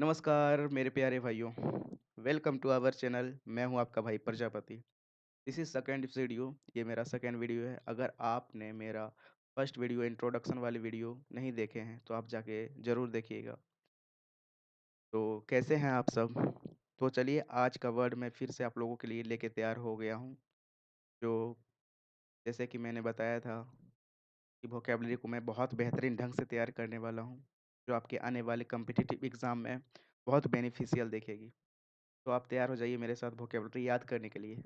नमस्कार मेरे प्यारे भाइयों, वेलकम टू आवर चैनल। मैं हूं आपका भाई Prajapati. This is second video. ये मेरा सेकंड वीडियो है। अगर आपने मेरा फर्स्ट वीडियो इंट्रोडक्शन वाली वीडियो नहीं देखे हैं तो आप जाके ज़रूर देखिएगा। तो कैसे हैं आप सब? तो चलिए, आज का वर्ड मैं फिर से आप लोगों के लिए लेके तैयार हो गया हूं। जो जैसे कि मैंने बताया था कि वोकेबलरी को मैं बहुत बेहतरीन ढंग से तैयार करने वाला हूं, जो आपके आने वाले कम्पिटिटिव एग्ज़ाम में बहुत बेनिफिशियल देखेगी। तो आप तैयार हो जाइए मेरे साथ वोकेबलरी याद करने के लिए,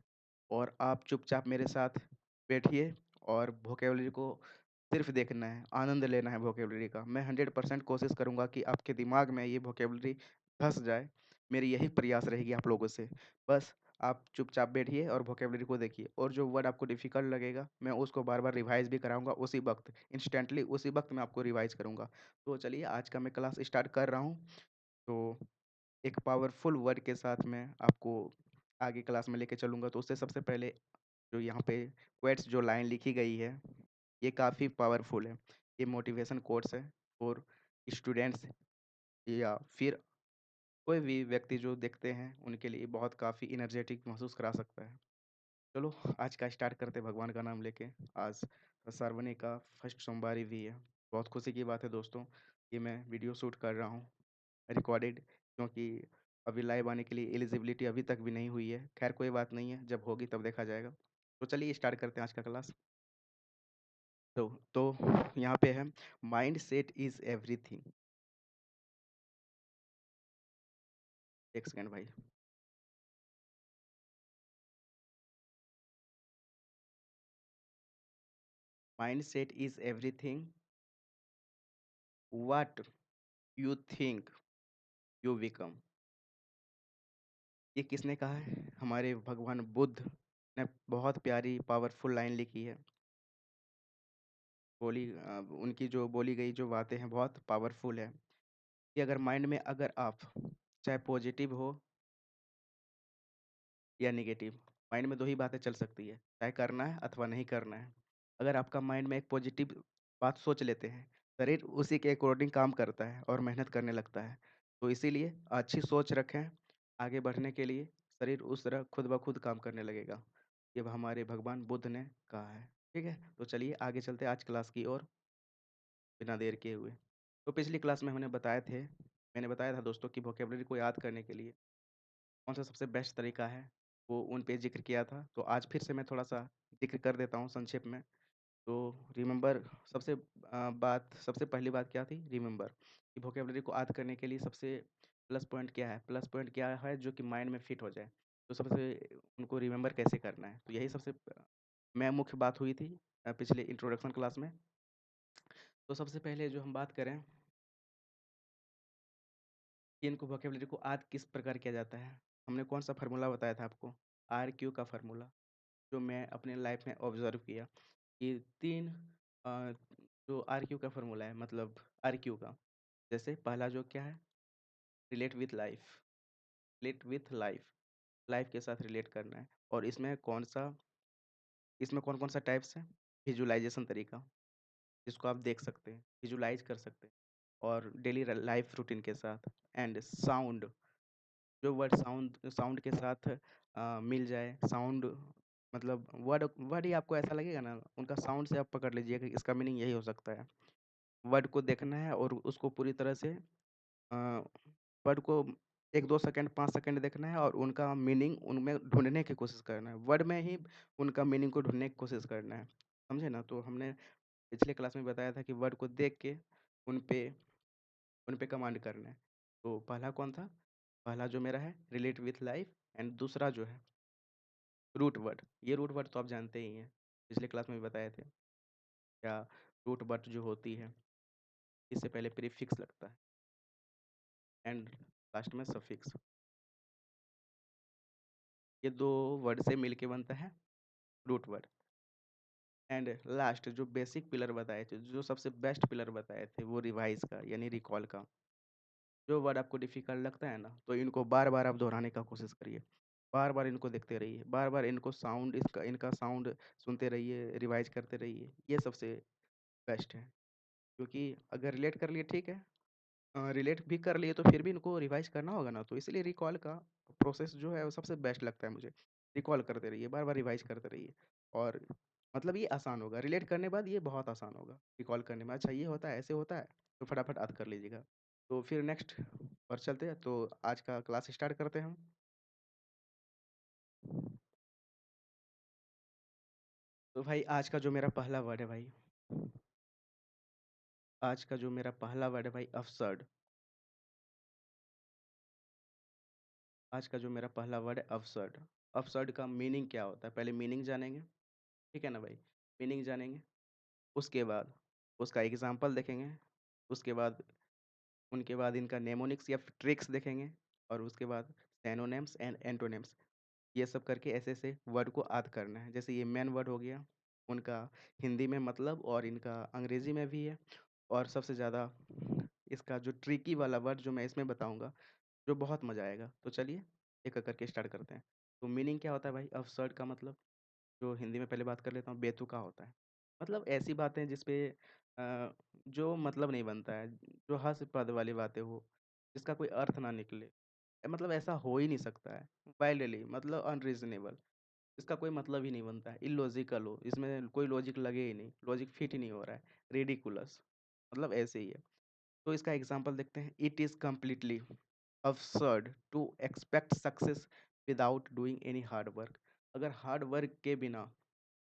और आप चुपचाप मेरे साथ बैठिए और वोकेबलरी को सिर्फ देखना है, आनंद लेना है वोकेबलरी का। मैं 100% कोशिश करूँगा कि आपके दिमाग में ये वोकेबलरी धँस जाए। मेरी यही प्रयास रहेगी आप लोगों से। बस आप चुपचाप बैठिए और वोकेबलरी को देखिए, और जो वर्ड आपको डिफ़िकल्ट लगेगा मैं उसको बार-बार रिवाइज़ भी कराऊँगा उसी वक़्त, इंस्टेंटली उसी वक़्त मैं आपको रिवाइज़ करूँगा। तो चलिए, आज का मैं क्लास स्टार्ट कर रहा हूँ। तो एक पावरफुल वर्ड के साथ मैं आपको आगे क्लास में लेके चलूँगा। तो उससे सबसे पहले जो यहाँ पे क्वेट्स जो लाइन लिखी गई है, ये काफ़ी पावरफुल है। ये मोटिवेशन कोट्स है फॉर स्टूडेंट्स, या फिर कोई भी व्यक्ति जो देखते हैं उनके लिए बहुत काफ़ी एनर्जेटिक महसूस करा सकता है। चलो, आज का स्टार्ट करते हैं भगवान का नाम लेके। आज श्रावणी का फर्स्ट सोमवारी भी है। बहुत खुशी की बात है दोस्तों, कि मैं वीडियो शूट कर रहा हूँ रिकॉर्डेड, क्योंकि अभी लाइव आने के लिए एलिजिबिलिटी अभी तक भी नहीं हुई है। खैर कोई बात नहीं है, जब होगी तब देखा जाएगा। तो चलिए स्टार्ट करते हैं आज का क्लास। तो यहाँ पे है, माइंड सेट इज़ एवरीथिंग। एक सेकंड भाई। Mind set is everything, what you think you become. ये किसने कहा है? हमारे भगवान बुद्ध ने बहुत प्यारी पावरफुल लाइन लिखी है। उनकी जो बोली गई जो बातें हैं बहुत पावरफुल है, कि अगर माइंड में अगर आप चाहे पॉजिटिव हो या नेगेटिव, माइंड में 2 ही बातें चल सकती है, चाहे करना है अथवा नहीं करना है। अगर आपका माइंड में एक पॉजिटिव बात सोच लेते हैं, शरीर उसी के अकॉर्डिंग काम करता है और मेहनत करने लगता है। तो इसीलिए अच्छी सोच रखें, आगे बढ़ने के लिए शरीर उस तरह खुद ब खुद काम करने लगेगा। ये हमारे भगवान बुद्ध ने कहा है। ठीक है? तो चलिए आगे चलते हैं आज क्लास की ओर, बिना देर किए हुए। तो पिछली क्लास में मैंने बताया था दोस्तों कि वोकेबलरी को याद करने के लिए कौन-सा सबसे बेस्ट तरीका है, वो उन पे ज़िक्र किया था। तो आज फिर से मैं थोड़ा-सा ज़िक्र कर देता हूँ संक्षेप में। तो रिमेंबर, सबसे पहली बात क्या थी? रिमेंबर, कि वोकेबलरी को याद करने के लिए सबसे प्लस पॉइंट क्या है? प्लस पॉइंट क्या है जो कि माइंड में फिट हो जाए? तो सबसे उनको रिमेंबर कैसे करना है? तो यही सबसे मैं मुख्य बात हुई थी पिछले इंट्रोडक्शन क्लास में। तो सबसे पहले जो हम बात करें कि इनको वोकेबलरी को याद किस प्रकार किया जाता है? हमने कौन-सा फ़ॉर्मूला बताया था आपको? आरक्यू का फ़ॉर्मूला, जो मैं अपने लाइफ में ऑब्ज़र्व किया कि 3 अ, जो आरक्यू का फ़ॉर्मूला है, मतलब आरक्यू का, जैसे पहला जो क्या है? Relate with life, relate with life, life के साथ रिलेट करना है। और इसमें कौन-कौन सा टाइप्स है? विज़ुअलाइज़ेशन तरीका, जिसको आप देख सकते हैं, विज़ुअलाइज़ कर सकते हैं, और डेली लाइफ़ रूटीन के साथ। एंड साउंड, जो वर्ड साउंड साउंड के साथ मिल जाए, साउंड मतलब वर्ड वर्ड ही आपको ऐसा लगेगा ना, उनका साउंड से आप पकड़ लीजिए कि इसका मीनिंग यही हो सकता है। वर्ड को देखना है और उसको पूरी तरह से वर्ड को 1-2 सेकंड, 5 सेकंड देखना है, और उनका मीनिंग उनमें ढूँढने की कोशिश करना है। वर्ड में ही उनका मीनिंग को ढूँढने की कोशिश करना है। समझे ना? तो हमने पिछले क्लास में बताया था कि वर्ड को देख के उन पे उन पे कमांड करना है। तो पहला कौन था? पहला जो मेरा है रिलेट विथ लाइफ, एंड दूसरा जो है रूट वर्ड। ये रूट वर्ड तो आप जानते ही हैं, पिछले क्लास में भी बताए थे। क्या रूट वर्ड जो होती है, इससे पहले प्रीफिक्स लगता है एंड लास्ट में सफिक्स। ये 2 वर्ड से मिलके बनता है रूट वर्ड। एंड लास्ट जो बेसिक पिलर बताए थे, जो सबसे बेस्ट पिलर बताए थे, वो रिवाइज़ का यानी रिकॉल का। जो वर्ड आपको डिफ़िकल्ट लगता है ना, तो इनको बार-बार आप दोहराने का कोशिश करिए। बार-बार इनको देखते रहिए, बार-बार इनको साउंड इनका साउंड सुनते रहिए, रिवाइज़ करते रहिए। ये सबसे बेस्ट है, क्योंकि अगर रिलेट कर लिए ठीक है, रिलेट भी कर लिए तो फिर भी इनको रिवाइज़ करना होगा ना, तो इसलिए रिकॉल का प्रोसेस जो है वो सबसे बेस्ट लगता है मुझे। रिकॉल करते रहिए, बार-बार रिवाइज़ करते रहिए और मतलब ये आसान होगा, रिलेट करने के बाद ये बहुत आसान होगा, रिकॉल करने में। अच्छा ये होता है, ऐसे होता है, तो फटाफट याद कर लीजिएगा। तो फिर नेक्स्ट पर चलते हैं, तो आज का क्लास स्टार्ट करते हैं हम। तो भाई आज का जो मेरा पहला वर्ड है भाई, आज का जो मेरा पहला वर्ड है भाई अब्सर्ड। आज का जो मेरा पहला वर्ड है अब्सर्ड। अब्सर्ड का मीनिंग क्या होता है? पहले मीनिंग जानेंगे, ठीक है ना भाई? मीनिंग जानेंगे, उसके बाद उसका एग्ज़ाम्पल देखेंगे, उसके बाद उनके बाद इनका नेमोनिक्स या ट्रिक्स देखेंगे और उसके बाद सिनोनिम्स एंड एंटोनिम्स, ये सब करके ऐसे-ऐसे वर्ड को याद करना है। जैसे ये मेन वर्ड हो गया, उनका हिंदी में मतलब और इनका अंग्रेज़ी में भी है और सबसे ज़्यादा इसका जो ट्रिकी वाला वर्ड जो मैं इसमें बताऊँगा, जो बहुत मज़ा आएगा। तो चलिए एक-एक करके स्टार्ट करते हैं। तो मीनिंग क्या होता है भाई अब्सर्ड का मतलब? जो हिंदी में पहले बात कर लेता हूँ, बेतुका होता है। मतलब ऐसी बातें जिस पे जो मतलब नहीं बनता है, जो हास्यास्पद वाली बातें हो, जिसका कोई अर्थ ना निकले। मतलब ऐसा हो ही नहीं सकता है। वाइल्डली मतलब अनरीज़नेबल, इसका कोई मतलब ही नहीं बनता है। इलॉजिकल हो, इसमें कोई लॉजिक लगे ही नहीं, लॉजिक फिट ही नहीं हो रहा है। रिडिकुलस मतलब ऐसे ही है। तो इसका एग्ज़ाम्पल देखते हैं। It is completely absurd to expect success without doing any hard work. अगर हार्ड वर्क के बिना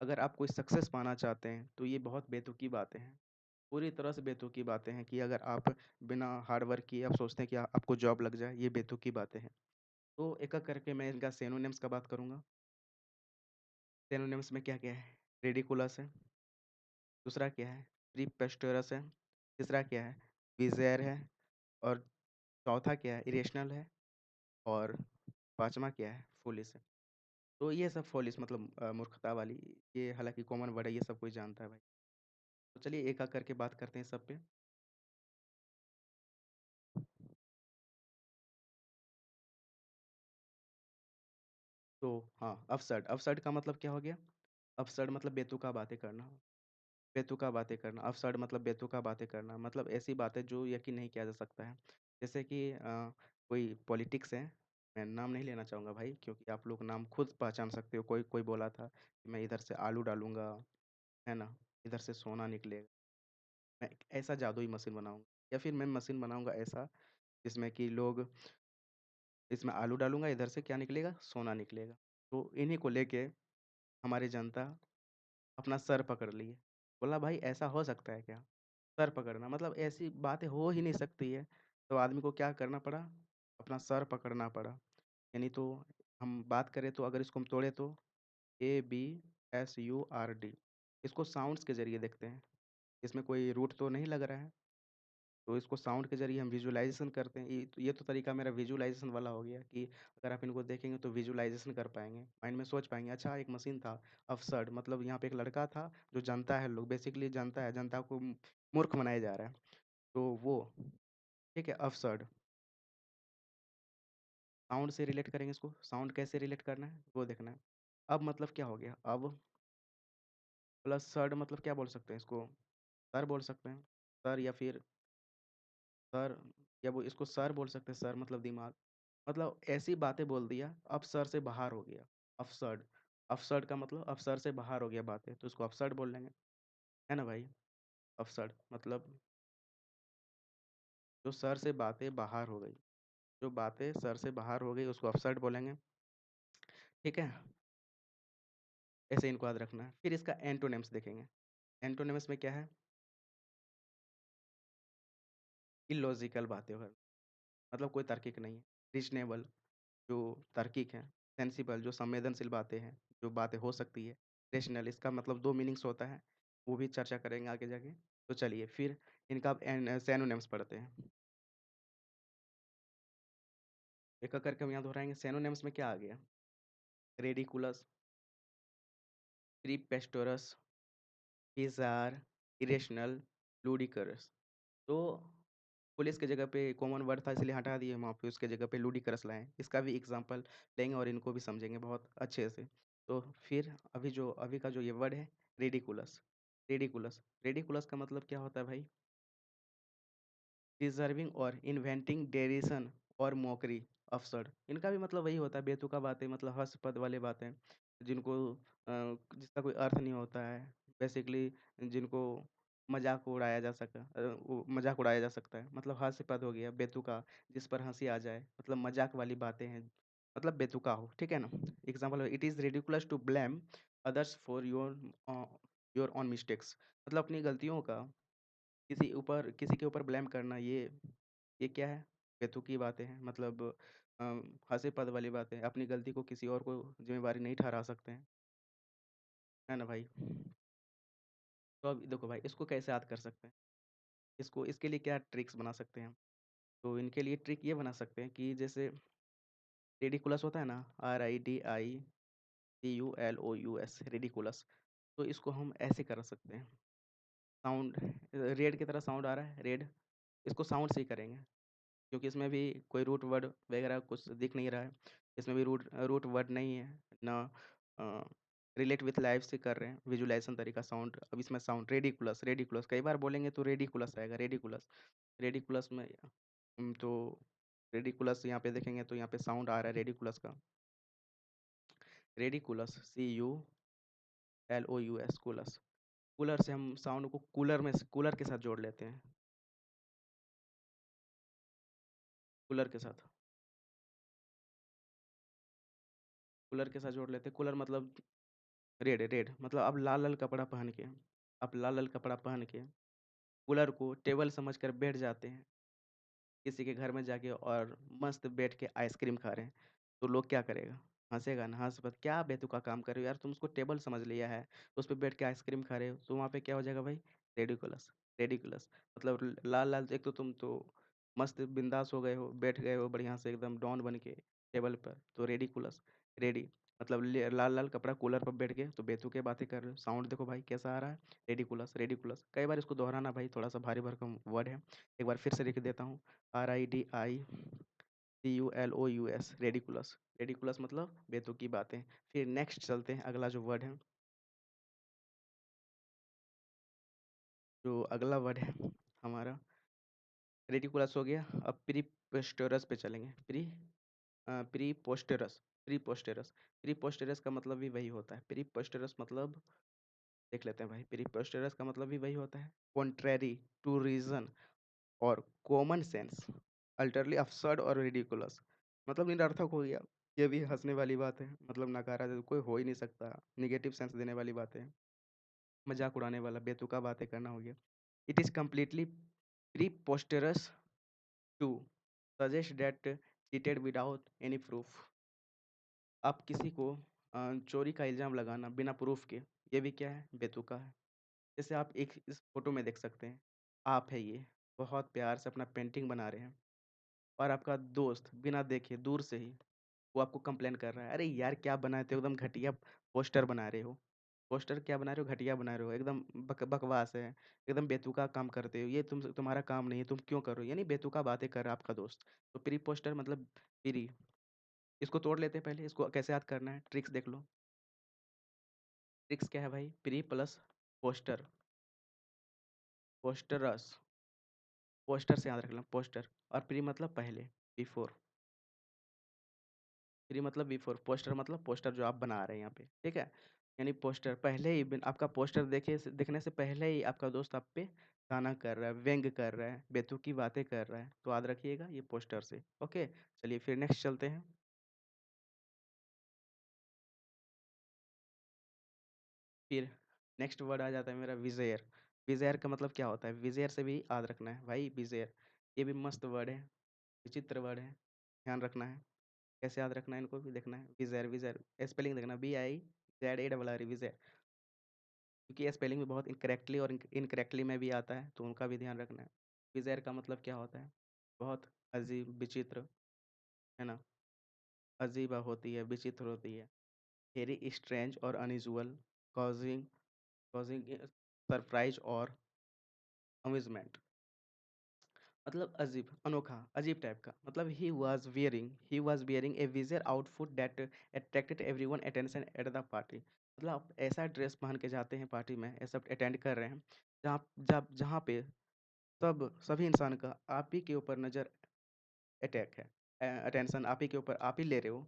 अगर आप कोई सक्सेस पाना चाहते हैं, तो ये बहुत बेतुकी बातें हैं। पूरी तरह से बेतुकी बातें हैं कि अगर आप बिना हार्ड वर्क किए आप सोचते हैं कि आपको जॉब लग जाए, ये बेतुकी बातें हैं। तो एक-एक करके मैं इनका सिनोनिम्स का बात करूँगा। सिनोनिम्स में क्या-क्या है? रिडिकुलस है, दूसरा क्या है? प्रीपोस्टेरस है, तीसरा क्या है? बिज़ायर है और चौथा क्या है? इरेशनल है और पाँचवाँ क्या है? फूलिश है। तो ये सब फॉलिश मतलब मूर्खता वाली, ये हालाँकि कॉमन वर्ड है, ये सब कोई जानता है भाई। तो चलिए एक-एक करके बात करते हैं सब पे। तो हाँ, अपसर्ड, अपसर्ड का मतलब क्या हो गया? अपसर्ड मतलब बेतुका बातें करना, बेतुका बातें करना, अपसर्ड मतलब बेतुका बातें करना, मतलब ऐसी बातें जो यकीन नहीं किया जा सकता है। जैसे कि कोई पॉलिटिक्स है, मैं नाम नहीं लेना चाहूँगा भाई क्योंकि आप लोग नाम खुद पहचान सकते हो। कोई कोई बोला था कि मैं इधर से आलू डालूँगा, है ना? इधर से सोना निकलेगा। मैं एक ऐसा जादुई मशीन बनाऊँगा या फिर मैं मशीन बनाऊँगा ऐसा जिसमें कि लोग इसमें आलू डालूँगा, इधर से क्या निकलेगा? सोना निकलेगा। तो इन्हीं को लेके हमारी जनता अपना सर पकड़ लिए। बोला भाई ऐसा हो सकता है क्या? सर पकड़ना मतलब ऐसी बातें हो ही नहीं सकती है। तो आदमी को क्या करना पड़ा? अपना सर पकड़ना पड़ा। यानी तो हम बात करें तो अगर इसको हम तोड़े तो ABSURD, इसको साउंड्स के ज़रिए देखते हैं। इसमें कोई रूट तो नहीं लग रहा है। तो इसको साउंड के ज़रिए हम विज़ुअलाइज़ेशन करते हैं। ये तो तरीका मेरा विज़ुअलाइज़ेशन वाला हो गया कि अगर आप इनको देखेंगे तो विज़ुअलाइज़ेशन कर पाएँगे। माइंड में सोच पाएँगे अच्छा एक मशीन था, अब्सर्ड मतलब यहाँ पे एक लड़का था जो जनता है लोग बेसिकली जनता है, जनता को मूर्ख बनाया जा रहा है। तो वो ठीक है अब्सर्ड, साउंड से रिलेट करेंगे इसको, साउंड कैसे रिलेट करना है वो देखना है। अब मतलब क्या हो गया? अब प्लस सर्ड मतलब क्या बोल सकते हैं इसको? सर बोल सकते हैं। सर या फिर सर या वो इसको सर बोल सकते हैं, सर मतलब दिमाग। मतलब ऐसी बातें बोल दिया, अब सर से बाहर हो गया, अब्सर्ड। अब्सर्ड का मतलब अब सर से बाहर हो गया बातें, तो इसको अब्सर्ड बोल लेंगे, है ना भाई? अब्सर्ड मतलब जो सर से बातें बाहर हो गई, जो बातें सर से बाहर हो गई उसको अब्सर्ड बोलेंगे, ठीक है? ऐसे इनको याद रखना है। फिर इसका एंटोनिम्स देखेंगे। एंटोनिम्स में क्या है? इलॉजिकल बातें हो, मतलब कोई तार्किक नहीं है। रीज़नेबल जो तार्किक हैं, सेंसिबल जो संवेदनशील बातें हैं, जो बातें हो सकती है, रेशनल इसका मतलब 2 मीनिंग्स होता है, वो भी चर्चा करेंगे आगे जाके। तो चलिए फिर इनका अब सिनोनिम्स पढ़ते हैं। एक-एक करके हम यहाँ दोहराएँगे। सिनोनिम्स में क्या आ गया? Ridiculous, preposterous, bizarre, irrational, ludicrous. तो पुलिस की जगह पे कॉमन वर्ड था इसलिए हटा दिए वहाँ पे उसके जगह पे लुडिक्रस लाएँ। इसका भी एग्ज़ाम्पल लेंगे और इनको भी समझेंगे बहुत अच्छे से। तो फिर अभी का जो ये वर्ड है रिडिकुलस, रिडिकुलस, रिडिकुलस का मतलब क्या होता है भाई? डिज़र्विंग और इन्वेंटिंग डेरिसन और मॉकरी, अब्सर्ड। इनका भी मतलब वही होता है, बेतुका बातें, मतलब हास्यास्पद वाली बातें, जिनको जिसका कोई अर्थ नहीं होता है। बेसिकली जिनको मज़ाक उड़ाया जा सकता है, मतलब हास्यास्पद हो गया, बेतुका, जिस पर हँसी आ जाए, मतलब मज़ाक वाली बातें हैं, मतलब बेतुका हो, ठीक है ना? Example, it is ridiculous to blame others for your own mistakes. मतलब अपनी गलतियों का किसी के ऊपर ब्लेम करना, ये क्या है? बेतुकी बातें हैं, मतलब हास्यास्पद वाली बातें हैं। अपनी गलती को किसी और को ज़िम्मेवारी नहीं ठहरा सकते हैं, है ना भाई? तो अब देखो भाई, इसको कैसे याद कर सकते हैं? इसके लिए क्या ट्रिक्स बना सकते हैं हम? तो इनके लिए ट्रिक ये बना सकते हैं कि जैसे रेडिकुलस होता है ना, RIDICULOUS, रेडिकुलस। तो इसको हम ऐसे कर सकते हैं, साउंड रेड की तरह साउंड आ रहा है, रेड, इसको साउंड से ही करेंगे। क्योंकि इसमें भी कोई रूट वर्ड वगैरह कुछ दिख नहीं रहा है। इसमें भी रूट वर्ड नहीं है, ना रिलेट विथ लाइफ से कर रहे हैं, विजुअलाइज़ेशन तरीका साउंड। अब इसमें साउंड रेडिकुलस, रेडिकुलस कई बार बोलेंगे तो रेडिकुलस आएगा, रेडिकुलस। रेडिकुलस में तो रेडिकुलस यहाँ पे देखेंगे तो यहाँ पे साउंड आ रहा है रेडिकुलस का। Ridiculous, CULOUS, कुलस। कूलर से हम साउंड को कूलर के साथ जोड़ लेते हैं, कूलर के साथ। कूलर के साथ जोड़ लेते हैं, कूलर मतलब रेड, रेड मतलब आप लाल-लाल कपड़ा पहन के कूलर को टेबल समझकर बैठ जाते हैं, किसी के घर में जाके और मस्त बैठ के आइसक्रीम खा रहे हैं, तो लोग क्या करेगा? हँसेगा ना, हँस क्या बेतुका काम कर रहे हो यार, तुम उसको टेबल समझ लिया है, उस पे बैठ के आइसक्रीम खा रहे हो, तो वहाँ पे क्या हो जाएगा भाई? रेडिकुलस, रेडिकुलस मतलब लाल-लाल, एक तो तुम तो मस्त बिंदास हो गए हो, बैठ गए हो बढ़िया से एकदम डॉन बन के टेबल पर, तो रेडिकुलस, रेडी मतलब लाल-लाल कपड़ा कूलर पर बैठ के तो बेतुके बातें कर रहे हो। साउंड देखो भाई कैसा आ रहा है? Ridiculous, ridiculous. कई बार इसको दोहराना भाई, थोड़ा-सा भारी भरकम वर्ड है। एक बार फिर से लिख देता हूँ, RIDICULOUS, रेडिकुलस। रेडिकुलस मतलब बेतुकी बातें। फिर नेक्स्ट चलते हैं, अगला जो वर्ड है, जो अगला वर्ड है हमारा, रेडिकुलस हो गया। अब प्रीपोस्टेरस पे चलेंगे। प्रीपोस्टेरस, प्रीपोस्टेरस। प्रीपोस्टेरस का मतलब भी वही होता है। प्रीपोस्टेरस मतलब देख लेते हैं भाई, प्रीपोस्टेरस का मतलब भी वही होता है, कॉन्ट्रैरी टू रीज़न और कॉमन सेंस, अल्टरली अब्सर्ड और रिडिकुलस, मतलब निरर्थक हो गया। ये भी हँसने वाली बात है, मतलब नकारा जो कोई हो ही नहीं सकता, नेगेटिव सेंस देने वाली बातें हैं, मज़ाक उड़ाने वाला, बेतुका बातें करना हो गया। It is completely preposterous to suggest that cheated without any proof. आप किसी को चोरी का इल्ज़ाम लगाना बिना प्रूफ के, ये भी क्या है? बेतुका है। जैसे आप एक इस फ़ोटो में देख सकते हैं, आप है ये, बहुत प्यार से अपना पेंटिंग बना रहे हैं और आपका दोस्त बिना देखे दूर से ही वो आपको कंप्लेन कर रहा है, "अरे यार! क्या बनाए थे? एकदम घटिया पोस्टर बना रहे हो। पोस्टर क्या बना रहे हो? घटिया बना रहे हो, एकदम बकवास है, एकदम बेतुका काम करते हो, ये तुम्हारा काम नहीं है, तुम क्यों कर रहे हो?" यानी बेतुका बातें कर रहा है आपका दोस्त। तो प्री पोस्टर मतलब प्री, इसको तोड़ लेते हैं पहले, इसको कैसे याद करना है, ट्रिक्स देख लो। ट्रिक्स क्या है भाई? Pre plus poster, posters, poster से याद रख लेना, पोस्टर, और प्री मतलब पहले, बिफोर। प्री मतलब बिफोर, पोस्टर मतलब पोस्टर जो आप बना रहे हैं यहाँ पे, ठीक है? यानी पोस्टर पहले ही आपका पोस्टर देखने से पहले ही आपका दोस्त आप पे ताना कर रहा है, व्यंग कर रहा है, बेतुकी बातें कर रहा है, तो याद रखिएगा ये पोस्टर से। ओके, चलिए फिर नेक्स्ट चलते हैं। फिर नेक्स्ट वर्ड आ जाता है मेरा विज़ेयर। विज़ेयर का मतलब क्या होता है? विज़ेयर से भी याद रखना है भाई, विज़ेयर, ये भी मस्त वर्ड है, विचित्र वर्ड है, ध्यान रखना है। कैसे याद रखना है, इनको भी देखना है। विज़ेयर, विज़ेयर स्पेलिंग देखना, BIZARR, विज़ेयर, क्योंकि स्पेलिंग में बहुत इनकरेक्टली और इनकरेक्टली में भी आता है, तो उनका भी ध्यान रखना है। विज़ेयर का मतलब क्या होता है? बहुत अजीब, विचित्र, है ना? अजीब होती है, विचित्र होती है, वेरी स्ट्रेंज और अनयूजुअल, कॉज़िंग कॉज़िंग सरप्राइज़ और अम्यूज़मेंट, मतलब अजीब, अनोखा, अजीब टाइप का। मतलब he was wearing a bizarre outfit that attracted everyone attention at the party. मतलब आप ऐसा ड्रेस पहन के जाते हैं पार्टी में, ये सब अटेंड कर रहे हैं, जहाँ पे सभी इंसान का आप ही के ऊपर नज़र अटैक है, अटेंशन आप ही के ऊपर आप ही ले रहे हो,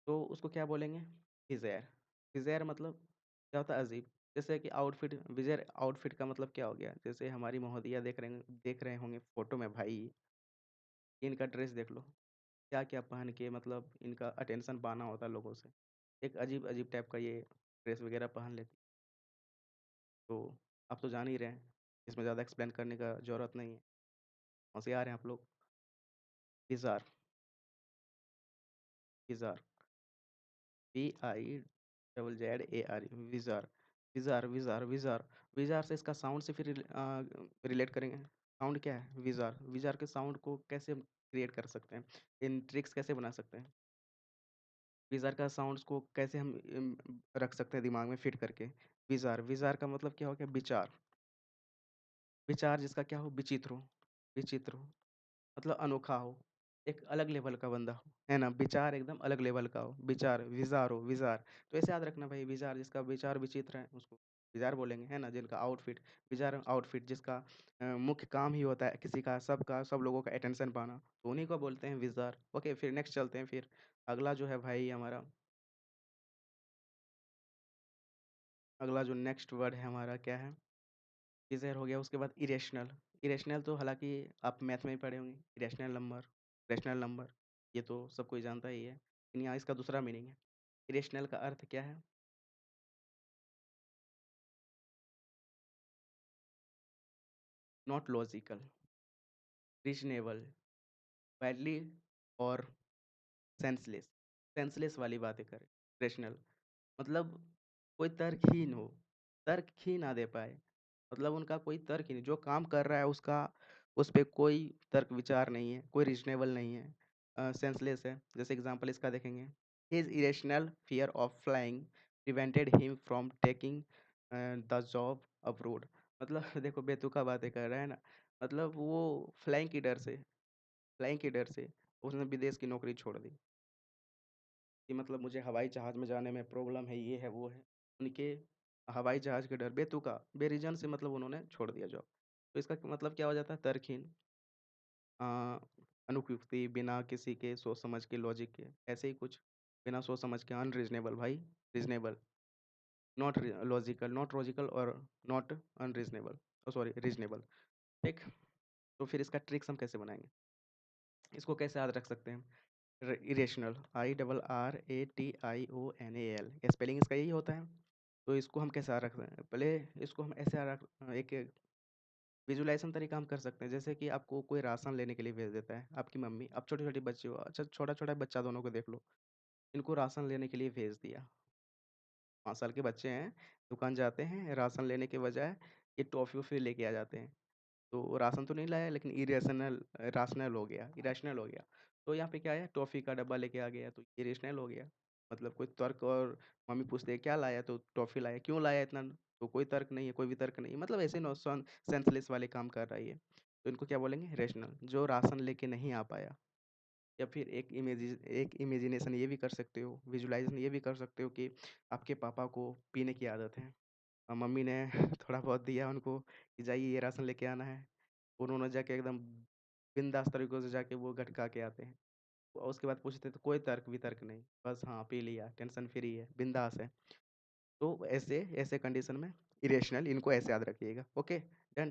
तो उसको क्या बोलेंगे? डिज़ायर। डिज़ायर मतलब क्या होता है? अजीब। जैसे कि आउटफिट, विज़ेयर आउटफिट का मतलब क्या हो गया? जैसे हमारी महोदया देख रहे होंगे फ़ोटो में भाई, इनका ड्रेस देख लो, क्या-क्या पहन के मतलब इनका अटेंशन पाना होता है लोगों से। एक अजीब-अजीब टाइप का ये ड्रेस वग़ैरह पहन लेती, तो आप तो जान ही रहे हैं, इसमें ज़्यादा एक्सप्लेन करने का ज़रूरत नहीं है। होशियार हैं आप लोग। विज़ार, विज़ार, VIZZAR, विज़ार, विज़ार, विज़ार, विज़ार, विज़ार से इसका साउंड से फिर रिलेट करेंगे। साउंड क्या है? विज़ार, विज़ार के साउंड को कैसे हम क्रिएट कर सकते हैं? इन ट्रिक्स कैसे बना सकते हैं? विज़ार का साउंड्स को कैसे हम रख सकते हैं दिमाग में फिट करके? विज़ार, विज़ार का मतलब क्या हो गया? विचार, विचार जिसका क्या हो? विचित्र हो, विचित्र हो। मतलब अनोखा हो, एक अलग लेवल का बंदा हो, है ना? विचार एकदम अलग लेवल का हो, विचार, विज़ार हो, विज़ार। तो ऐसे याद रखना भाई, विज़ार जिसका विचार विचित्र है, उसको विज़ार बोलेंगे, है ना? जिनका आउटफिट, विज़ार आउटफिट जिसका मुख्य काम ही होता है किसी का, सबका, सब लोगों का अटेंशन पाना, तो उन्हीं को बोलते हैं विज़ार। ओके, फिर नेक्स्ट चलते हैं फिर। अगला जो है भाई हमारा, अगला जो नेक्स्ट वर्ड है हमारा क्या है? डिज़ायर हो गया, उसके बाद इरेशनल। इरेशनल तो हालाँकि आप मैथ में ही पढ़े होंगे, इरेशनल नंबर, रैशनल नंबर, ये तो सब कोई जानता ही है। लेकिन यहाँ इसका दूसरा मीनिंग है। इरेशनल का अर्थ क्या है? नॉट लॉजिकल, रीज़नेबल, वैलिड और सेंसलेस। सेंसलेस वाली बातें करें, रैशनल मतलब कोई तर्कहीन हो, तर्क ही ना दे पाए। मतलब उनका कोई तर्क ही नहीं, जो काम कर रहा है उसका उस पे कोई तर्क विचार नहीं है, कोई रीज़नेबल नहीं है, सेंसलेस है। जैसे एग्ज़ाम्पल इसका देखेंगे, his irrational fear of flying prevented him from taking the job abroad. मतलब देखो बेतुका बातें कर रहा है ना, मतलब वो फ्लाइंग के डर से उसने विदेश की नौकरी छोड़ दी। कि मतलब मुझे हवाई जहाज़ में जाने में प्रॉब्लम है, ये है, वो है। उनके हवाई जहाज़ के डर बेतुका, बेरीज़न से मतलब उन्होंने छोड़ दिया जॉब। तो इसका मतलब क्या हो जाता है? तर्कहीन, अ, अनुपयुक्ति, बिना किसी के सोच समझ के, लॉजिक के, ऐसे ही कुछ बिना सोच समझ के, अनरीज़नेबल भाई, रीज़नेबल, नॉट लॉजिकल और नॉट अनरीज़नेबल, सॉरी रीज़नेबल, ठीक? तो फिर इसका ट्रिक्स हम कैसे बनाएँगे? इसको कैसे याद रख सकते हैं? इरेशनल, IRRATIONAL, स्पेलिंग इसका यही होता है। तो इसको हम कैसे याद रख सकते हैं? पहले इसको हम ऐसे याद रख एक विजुअलाइज़ेशन तरीका हम कर सकते हैं। जैसे कि आपको कोई राशन लेने के लिए भेज देता है, आपकी मम्मी, आप छोटे-छोटे बच्चे हो, अच्छा छोटा-छोटा बच्चा दोनों को देख लो, इनको राशन लेने के लिए भेज दिया। 5 साल के बच्चे हैं, दुकान जाते हैं, राशन लेने के बजाय ये टॉफ़ी-वॉफ़ी लेके आ जाते हैं। तो राशन तो नहीं लाया लेकिन राशनल हो गया, इरेशनल हो गया। तो यहाँ पे क्या है, टॉफ़ी का डब्बा लेके आ गया तो इरेशनल हो गया। मतलब कोई तर्क, और मम्मी पूछते हैं क्या लाया? तो टॉफ़ी लाया, क्यों लाया इतना? तो कोई तर्क नहीं है, कोई भी तर्क नहीं है। मतलब ऐसे सेंसलेस वाले काम कर रहा है ये। तो इनको क्या बोलेंगे? रेशनल। जो राशन लेके नहीं आ पाया, या फिर एक इमेजिनेशन ये भी कर सकते हो, विजुअलाइज़ेशन ये भी कर सकते हो कि आपके पापा को पीने की आदत है। मम्मी ने थोड़ा बहुत दिया उनको कि जाइए ये राशन लेके आना है। उन्होंने जाके एकदम बिंदास तरीकों से जाके वो गटका के आते हैं। और उसके बाद पूछते तो कोई तर्क-वितर्क नहीं, बस हाँ, पी लिया, टेंशन फ्री है, बिंदास है। तो ऐसे ऐसे कंडीशन में इरेशनल, इनको ऐसे याद रखिएगा। Okay, done?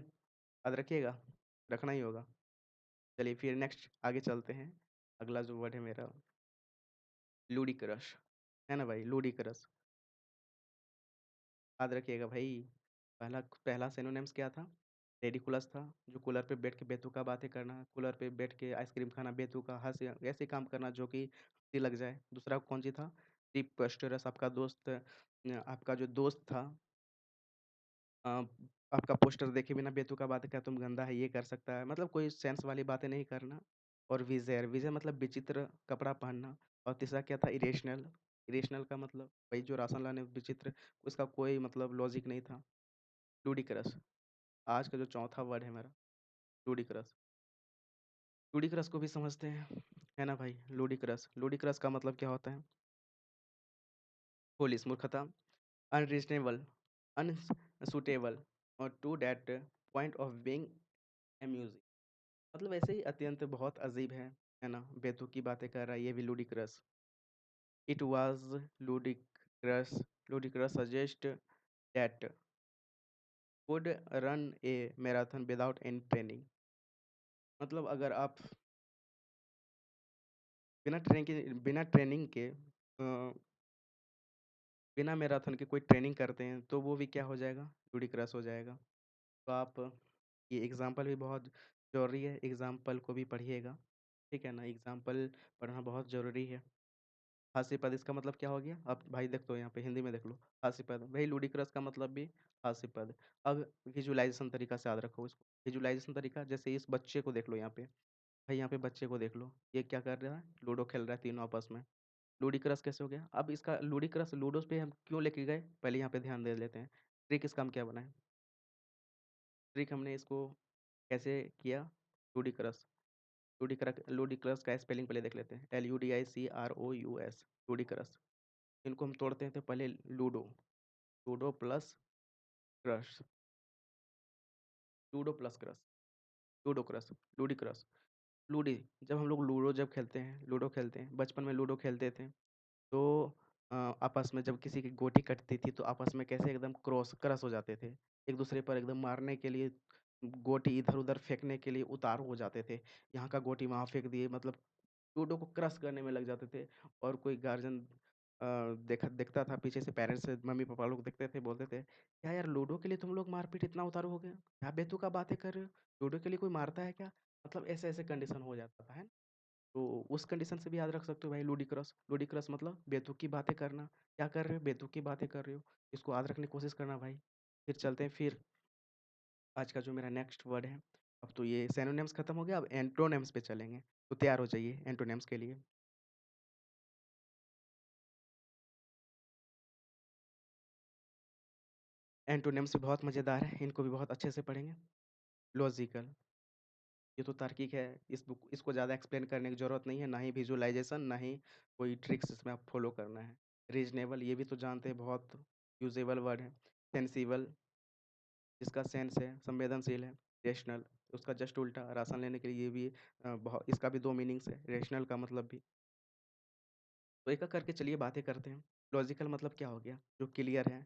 याद रखिएगा, रखना ही होगा। चलिए फिर नेक्स्ट आगे चलते हैं। अगला जो वर्ड है मेरा, लूडिक्रस, है ना भाई? लूडिक्रस, याद रखिएगा भाई। पहला पहला सिनोनिम्स क्या था? रेडिकुलस था, जो कूलर पे बैठ के बेतुका बातें करना, कूलर पे बैठ के आइसक्रीम खाना, बेतुका हँसी ऐसे काम करना जो कि हँसी लग जाए। दूसरा कौन-सी था? प्रीपोस्टेरस, आपका दोस्त, आपका जो दोस्त था, अ, आपका पोस्टर देखे बिना बेतुका बातें क्या तुम गंदा है, ये कर सकता है। मतलब कोई सेंस वाली बातें नहीं करना। और विज़ेयर, विज़ेयर मतलब विचित्र कपड़ा पहनना। और तीसरा क्या था? इरेशनल, इरेशनल का मतलब वही जो राशन लाने विचित्र, उसका कोई मतलब लॉजिक नहीं था। लूडिक्रस, आज का जो चौथा वर्ड है मेरा, लूडिक्रस। लूडिक्रस को भी समझते हैं, है ना भाई? लूडिक्रस, लूडिक्रस का मतलब क्या होता है? फोलिश, मूर्खता, अनरीज़नेबल, अनसुटेबल, और to that point of being music मतलब ऐसे ही अत्यंत बहुत अजीब है ना? बेतुकी बातें कर रहा है, ये भी ludicrous. It was ludicrous ludicrous suggest that could run a marathon without any training। मतलब अगर आप बिना ट्रेनिंग के बिना मैराथन के कोई ट्रेनिंग करते हैं तो वो भी क्या हो जाएगा? लुडिक्रस हो जाएगा। तो आप ये एग्जाम्पल भी बहुत ज़रूरी है, एग्जाम्पल को भी पढ़िएगा, ठीक है ना? एग्जाम्पल पढ़ना बहुत ज़रूरी है। हास्यास्पद इसका मतलब क्या हो गया? आप भाई देख दो यहाँ पे हिंदी में देख लो, हास्यास्पद। वही लुडिक्रस का मतलब भी हास्यास्पद। अब विजुअलाइज़ेशन तरीका से याद रखो इसको। विजुअलाइज़ेशन तरीका जैसे इस बच्चे को देख लो यहाँ पे, भाई यहाँ पे बच्चे को देख लो, ये क्या कर रहा है? लूडो खेल रहा है तीनों आपस में। लूडिक्रस कैसे हो गया? अब इसका लूडिक्रस लूडो पे हम क्यों लेके गए? पहले यहाँ पे ध्यान दे लेते हैं। ट्रिक इसका हम क्या बनाए? ट्रिक हमने इसको कैसे किया? लूडिक्रस। लूडिक्रस का स्पेलिंग पहले देख लेते हैं। LUDICROUS ludicrous. इनको हम तोड़ते हैं तो पहले ludo, ludo plus crush, ludo plus crush, ludo crush, ludicrous. लूडी जब हम लोग लूडो जब खेलते हैं, लूडो खेलते हैं, बचपन में लूडो खेलते थे, तो आपस में जब किसी की गोटी कटती थी तो आपस में कैसे एकदम क्रश हो जाते थे। एक दूसरे पर एकदम मारने के लिए, गोटी इधर-उधर फेंकने के लिए उतारू हो जाते थे। यहाँ का गोटी वहाँ फेंक दिए, मतलब लूडो को क्रश करने में लग जाते थे। और कोई गार्जियन देखता था पीछे से, पेरेंट्स मम्मी-पापा लोग देखते थे, बोलते थे, "क्या यार लूडो के लिए तुम लोग मारपीट इतना उतारू हो गए? क्या बेतुका बातें कर रहे हो? लूडो के लिए कोई मारता है क्या?" मतलब ऐसे-ऐसे कंडीशन हो जाता था, है ना? तो उस कंडीशन से भी याद रख सकते हो भाई लूडिक्रस। लूडिक्रस मतलब बेतुकी बातें करना। क्या कर रहे हो? बेतुकी बातें कर रहे हो। इसको याद रखने की कोशिश करना भाई। फिर चलते हैं फिर आज का जो मेरा नेक्स्ट वर्ड है। अब तो ये सिनोनिम्स खत्म हो गया, अब एंटोनिम्स पे चलेंगे। तो तैयार हो जाइए एंटोनिम्स के लिए। एंटोनिम्स भी बहुत मज़ेदार है, इनको भी बहुत अच्छे से पढ़ेंगे। लॉजिकल, ये तो तार्किक है। इसको ज़्यादा एक्सप्लेन करने की ज़रूरत नहीं है, ना ही विजुअलाइज़ेशन, ना ही कोई ट्रिक्स इसमें आप फॉलो करना है। रीज़नेबल, ये भी तो जानते हैं, बहुत यूज़ेबल वर्ड है। सेंसिबल, जिसका सेंस है, संवेदनशील है। रेशनल, उसका जस्ट उल्टा, राशन लेने के लिए ये भी बहुत, इसका भी 2 मीनिंग्स है, रेशनल का मतलब भी। तो एक-एक करके चलिए बातें करते हैं। लॉजिकल मतलब क्या हो गया? जो क्लियर है,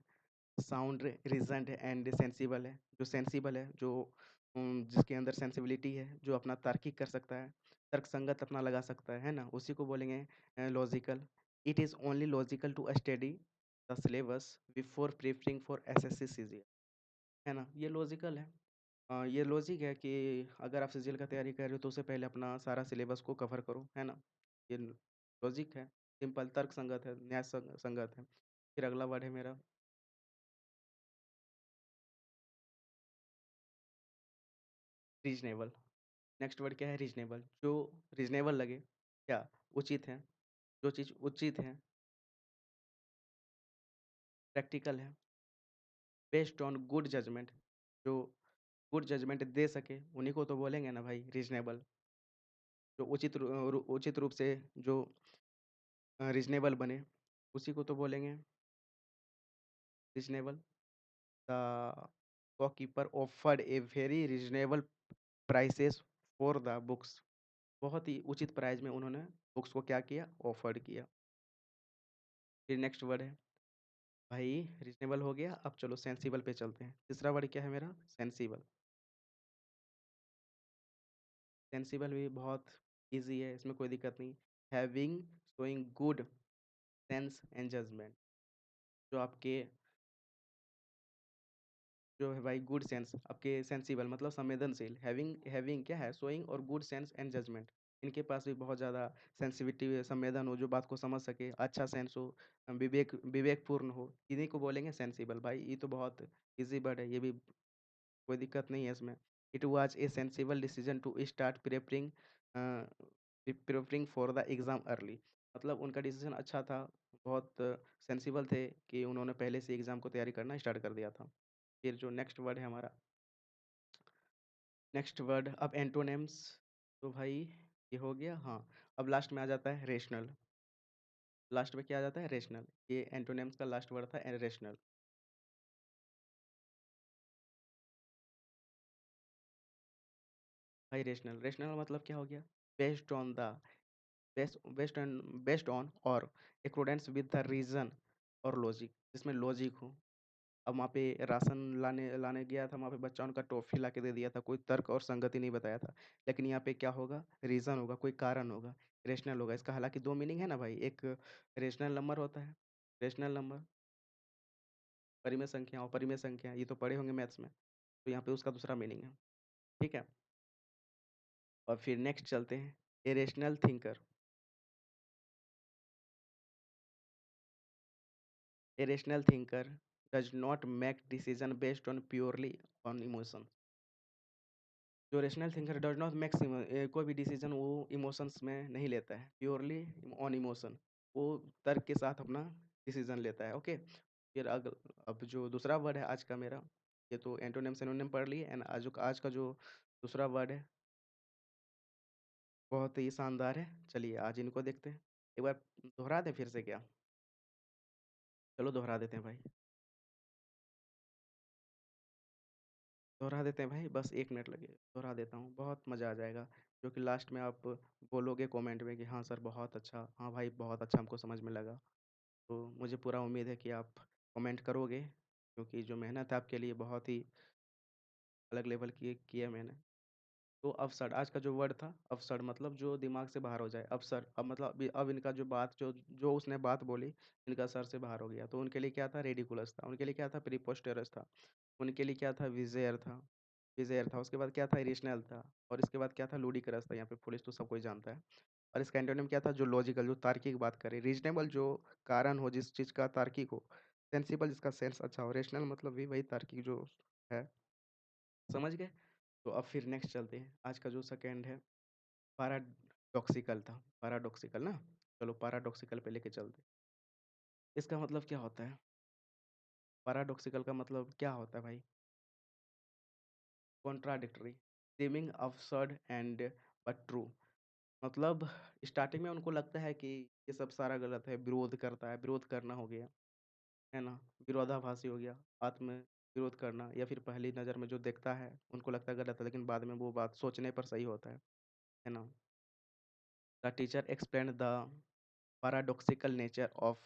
साउंड, रीज़न्ड एंड सेंसिबल है। जो सेंसिबल है, जो जिसके अंदर सेंसिबिलिटी है, जो अपना तार्किक कर सकता है, तर्कसंगत अपना लगा सकता है ना? उसी को बोलेंगे logical. It is only logical to study the syllabus before preparing for SSC CGL, है ना? ये लॉजिकल है। ये लॉजिक है कि अगर आप सीजीएल का तैयारी कर रहे हो तो उससे पहले अपना सारा सिलेबस को कवर करो, है ना? ये लॉजिक है, सिंपल तर्कसंगत है, न्याय संगत है। फिर अगला वर्ड है मेरा रीज़नेबल। नेक्स्ट वर्ड क्या है? रीज़नेबल। जो रीज़नेबल लगे, क्या उचित है, जो चीज़ उचित है, प्रैक्टिकल है, बेस्ड ऑन गुड जजमेंट, जो गुड जजमेंट दे सके, उन्हीं को तो बोलेंगे ना भाई रीज़नेबल। जो उचित रूप से जो रीज़नेबल बने, उसी को तो बोलेंगे reasonable. The shopkeeper offered a very reasonable prices for the books. बहुत ही उचित प्राइस में उन्होंने बुक्स को क्या किया? ऑफर्ड किया। फिर नेक्स्ट वर्ड है भाई, रीज़नेबल हो गया, अब चलो सेंसिबल पे चलते हैं। तीसरा वर्ड क्या है मेरा? सेंसिबल। सेंसिबल भी बहुत ईज़ी है, इसमें कोई दिक्कत नहीं। Having, showing good sense and judgement, जो आपके जो है भाई गुड सेंस, आपके सेंसिबल मतलब संवेदनशील। हैविंग हैविंग क्या है? शोइंग और गुड सेंस एंड जजमेंट। इनके पास भी बहुत ज़्यादा सेंसिटिविटी, संवेदन हो, जो बात को समझ सके, अच्छा सेंस हो, विवेकपूर्ण हो, इन्हीं को बोलेंगे सेंसिबल। भाई ये तो बहुत ईज़ी वर्ड है, ये भी कोई दिक्कत नहीं है इसमें। It was a sensible decision to start preparing for the exam early. मतलब उनका डिसीजन अच्छा था, बहुत सेंसिबल थे कि उन्होंने पहले से एग्ज़ाम को तैयारी करना स्टार्ट कर दिया था। फिर जो नेक्स्ट वर्ड है हमारा, नेक्स्ट वर्ड अब एंटोनिम्स। तो भाई ये हो गया, हाँ। अब लास्ट में आ जाता है रेशनल। लास्ट में क्या आ जाता है? रेशनल। ये एंटोनिम्स का लास्ट वर्ड था रेशनल। भाई रेशनल, रेशनल मतलब क्या हो गया? Based on the based on और अकॉर्डेंस विद द रीज़न और लॉजिक, जिसमें लॉजिक हो। अब वहाँ पे राशन लाने लाने गया था, वहाँ पे बच्चा उनका टॉफ़ी ला के दे दिया था, कोई तर्क और संगति नहीं बताया था। लेकिन यहाँ पे क्या होगा? रीज़न होगा, कोई कारण होगा, रेशनल होगा। इसका हालाँकि 2 मीनिंग है ना भाई, एक रेशनल नंबर होता है, रेशनल नंबर, परिमेय संख्या और परिमेय संख्या, ये तो पढ़े होंगे मैथ्स में। तो यहाँ पे उसका दूसरा मीनिंग है, ठीक है? और फिर नेक्स्ट चलते हैं, irrational thinker. A rational thinker does not make decision based on purely on emotion. जो rational thinker does not make कोई भी डिसीजन वो इमोशंस में नहीं लेता है, प्योरली ऑन इमोशन। वो तर्क के साथ अपना डिसीजन लेता है, ओके। फिर अब जो दूसरा वर्ड है आज का मेरा, ये तो एंटोनिम सिनोनिम पढ़ लिए, एंड आज का जो दूसरा वर्ड है बहुत ही शानदार है। चलिए आज इनको देखते हैं, एक बार दोहरा दें फिर से क्या? चलो दोहरा देते हैं भाई, दोहरा देते हैं भाई, बस 1 मिनट लगेगा, दोहरा देता हूँ, बहुत मज़ा आ जाएगा। जो कि लास्ट में आप बोलोगे कमेंट में कि हाँ सर बहुत अच्छा, हाँ भाई बहुत अच्छा हमको समझ में लगा। तो मुझे पूरा उम्मीद है कि आप कमेंट करोगे, क्योंकि जो मेहनत है आपके लिए बहुत ही अलग लेवल की है मैंने। तो अवसर, आज का जो वर्ड था अवसर, मतलब जो दिमाग से बाहर हो जाए, अवसर। अब मतलब अब इनका जो बात जो जो उसने बात बोली, इनका सर से बाहर हो गया। तो उनके लिए क्या था? रेडिकुलस था, उनके लिए क्या था? प्रीपोस्टेरस था, उनके लिए क्या था? विज़ेयर था, विज़ेयर था। उसके बाद क्या था? इरेशनल था, और इसके बाद क्या था? लुडिक्रस था। यहाँ पे फुलिश तो सब कोई जानता है। और इसका एंटोनिम क्या था? जो लॉजिकल, जो तार्किक बात करे, रीज़नेबल जो कारण हो, जिस चीज़ का तार्किक हो, सेंसिबल जिसका सेंस अच्छा हो, रेशनल मतलब भी वही तार्किक जो है। समझ गए? तो अब फिर नेक्स्ट चलते हैं, आज का जो सेकंड है पैराडॉक्सिकल था, पैराडॉक्सिकल ना? चलो पैराडॉक्सिकल पे लेके चलते हैं। इसका मतलब क्या होता है? पैराडॉक्सिकल का मतलब क्या होता है भाई? Contradictory, seeming absurd and but true. मतलब स्टार्टिंग में उनको लगता है कि ये सब सारा गलत है, विरोध करता है, विरोध करना हो गया, है ना? विरोधाभासी हो गया, आत्म विरोध करना, या फिर पहली नज़र में जो देखता है उनको लगता है गलत है, लेकिन बाद में वो बात सोचने पर सही होता है ना? The teacher explain the paradoxical nature of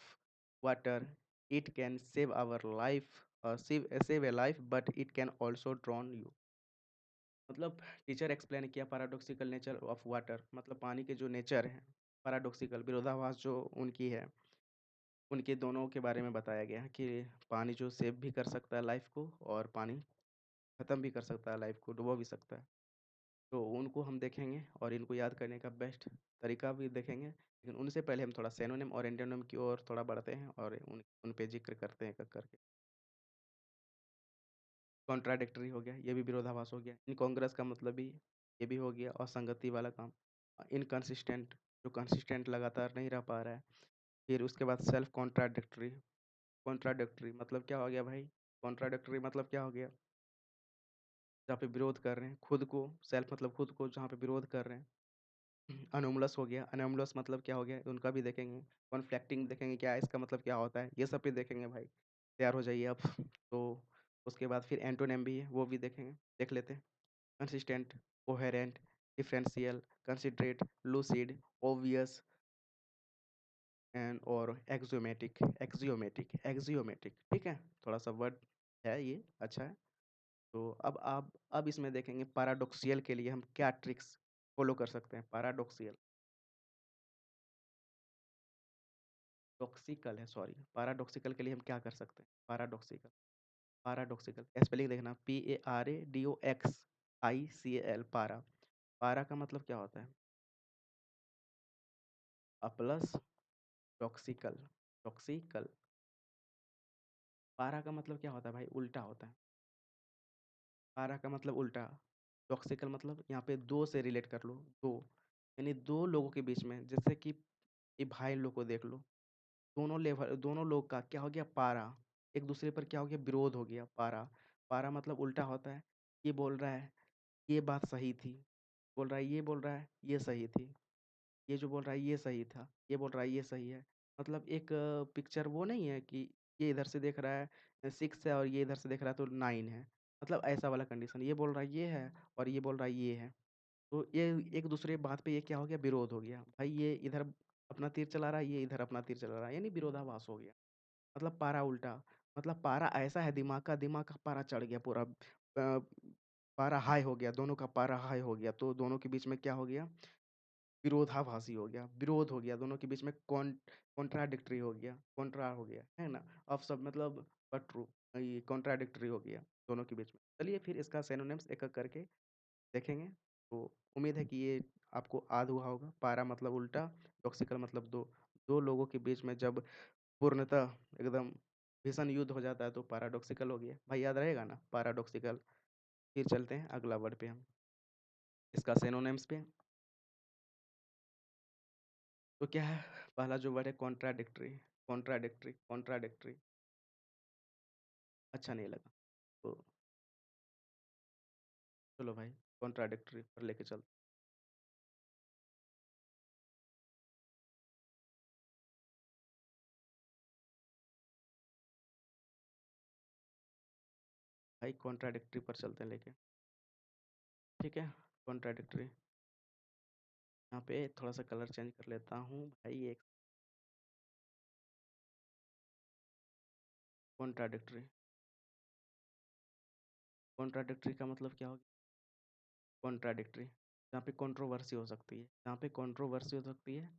water. It can save our life, save a life, but it can also drown you. मतलब टीचर एक्सप्लेन किया पैराडॉक्सिकल नेचर ऑफ वाटर, मतलब पानी के जो नेचर है, पैराडॉक्सिकल विरोधाभास जो उनकी है, उनके दोनों के बारे में बताया गया है कि पानी जो सेव भी कर सकता है लाइफ को, और पानी ख़त्म भी कर सकता है लाइफ को, डुबो भी सकता है। तो उनको हम देखेंगे और इनको याद करने का बेस्ट तरीका भी देखेंगे। लेकिन उनसे पहले हम थोड़ा सिनोनिम और एंटोनिम की ओर थोड़ा बढ़ते हैं और उन पे ज़िक्र करते हैं एक-एक करके। कॉन्ट्राडिक्टरी हो गया, ये भी विरोधाभास हो गया। इनकॉन्ग्रुअस का मतलब भी ये भी हो गया, असंगति वाला काम। इनकंसिस्टेंट, जो कंसिस्टेंट लगातार नहीं रह पा रहा है। फिर उसके बाद सेल्फ कॉन्ट्राडिक्टरी, कॉन्ट्राडिक्टरी मतलब क्या हो गया भाई? कॉन्ट्राडिक्टरी मतलब क्या हो गया? जहाँ पे विरोध कर रहे हैं, खुद को, सेल्फ मतलब खुद को, जहाँ पे विरोध कर रहे हैं। अनोमलस हो गया, अनोमलस मतलब क्या हो गया? उनका भी देखेंगे। कॉन्फ्लिक्टिंग देखेंगे, क्या है इसका मतलब क्या होता है? ये सब भी देखेंगे भाई, तैयार हो जाइए आप। तो उसके बाद फिर एंटोनिम भी है, वो भी देखेंगे, देख लेते हैं। Consistent, coherent, differential, considerate, lucid, obvious and और एक्सियोमेटिक, एक्सियोमेटिक, ठीक है? थोड़ा-सा वर्ड है ये, अच्छा है। तो अब इसमें देखेंगे पैराडॉक्सियल के लिए हम क्या ट्रिक्स फ़ॉलो कर सकते हैं। पैराडॉक्सियल, टॉक्सिकल है सॉरी, पैराडॉक्सिकल के लिए हम क्या कर सकते हैं? पैराडॉक्सिकल, पैराडॉक्सिकल स्पेलिंग देखना, PARADOXICAL, पारा। पारा का मतलब क्या होता है? प्लस टॉक्सिकल, टॉक्सिकल। पारा का मतलब क्या होता है भाई? उल्टा होता है। पारा का मतलब उल्टा, टॉक्सिकल मतलब यहाँ पे 2 से रिलेट कर लो, 2, यानी 2 लोगों के बीच में, जैसे कि ये भाई लोग को देख लो, दोनों लोग का क्या हो गया? पारा, एक दूसरे पर क्या हो गया? विरोध हो गया, पारा। पारा मतलब उल्टा होता है, ये बोल रहा है ये बात सही थी, बोल रहा है ये, बोल रहा है ये सही थी, ये जो बोल रहा है ये सही था, ये बोल रहा है ये सही है। मतलब एक पिक्चर वो नहीं है कि ये इधर से देख रहा है 6 है और ये इधर से देख रहा है तो 9 है, मतलब ऐसा वाला कंडीशन, ये बोल रहा है ये है और ये बोल रहा है ये है। तो ये एक दूसरे बात पे ये क्या हो गया, विरोध हो गया। भाई ये इधर अपना तीर चला रहा है, ये इधर अपना तीर चला रहा है, यानी विरोधाभास हो गया। मतलब पारा उल्टा, मतलब पारा ऐसा है दिमाग का पारा चढ़ गया पूरा, पारा हाई हो गया, दोनों का पारा हाई हो गया, तो दोनों के बीच में क्या हो गया, विरोधाभासी हो गया, विरोध हो गया, दोनों के बीच में कॉन्ट्राडिक्टरी हो गया, कॉन्ट्रा हो गया, है ना? अब सब मतलब बट ट्रू, ये कॉन्ट्राडिक्टरी हो गया दोनों के बीच में। चलिए फिर इसका सिनोनिम्स एक-एक करके देखेंगे। तो उम्मीद है कि ये आपको याद हुआ होगा। पारा मतलब उल्टा, टॉक्सिकल मतलब दो, दो लोगों के बीच में जब पूर्णतः एकदम भीषण युद्ध हो जाता है तो पैराडॉक्सिकल हो गया। भाई याद रहेगा ना पैराडॉक्सिकल? फिर चलते हैं अगला वर्ड पे हम, इसका सिनोनिम्स पे। तो क्या है, पहला जो वर्ड है कॉन्ट्राडिक्टरी, कॉन्ट्राडिक्टरी, कॉन्ट्राडिक्टरी, अच्छा नहीं लगा। तो चलो भाई कॉन्ट्राडिक्टरी पर लेके चलते। भाई कॉन्ट्राडिक्टरी पर चलते हैं लेके, ठीक है? कॉन्ट्राडिक्टरी, यहाँ पे थोड़ा सा कलर चेंज कर लेता हूँ भाई, एक कॉन्ट्राडिक्टरी। कॉन्ट्राडिक्टरी का मतलब क्या हो गया? कॉन्ट्राडिक्टरी, जहाँ पे कंट्रोवर्सी हो सकती है, जहाँ पे कंट्रोवर्सी हो सकती है।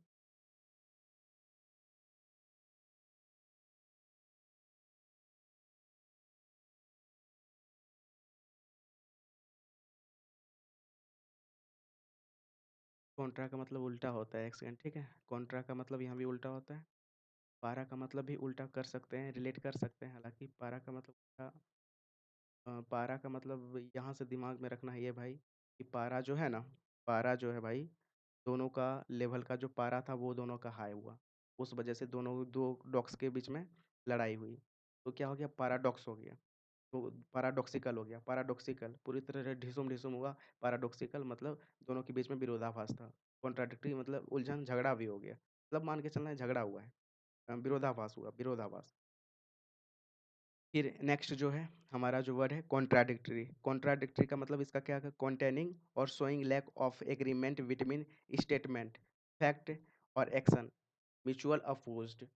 कॉन्ट्रा का मतलब उल्टा होता है, एक सेकंड, ठीक है? कॉन्ट्रा का मतलब यहाँ भी उल्टा होता है, पारा का मतलब भी उल्टा कर सकते हैं, रिलेट कर सकते हैं, हालांकि पारा का मतलब उल्टा, पारा का मतलब यहाँ से दिमाग में रखना है ये भाई, कि पारा जो है ना, पारा जो है भाई, दोनों का लेवल का जो पारा था वो दोनों का हाई हुआ, उस वजह से दोनों दो डॉक्स के बीच में लड़ाई हुई, तो क्या हो गया, पैराडॉक्स हो गया। तो पैराडॉक्सिकल हो गया, पैराडॉक्सिकल पूरी तरह से ढिसुम-ढिसुम हुआ, पैराडॉक्सिकल मतलब दोनों के बीच में विरोधाभास था। कॉन्ट्राडिक्टरी मतलब उलझन, झगड़ा भी हो गया। मतलब मान के चलना है झगड़ा हुआ है, विरोधाभास हुआ, विरोधाभास। फिर नेक्स्ट जो है, हमारा जो वर्ड है कॉन्ट्राडिक्टरी। कॉन्ट्राडिक्टरी का मतलब इसका क्या है, कंटेनिंग और showing lack of agreement between statement, fact और एक्शन, म्यूचुअल अपोज्ड।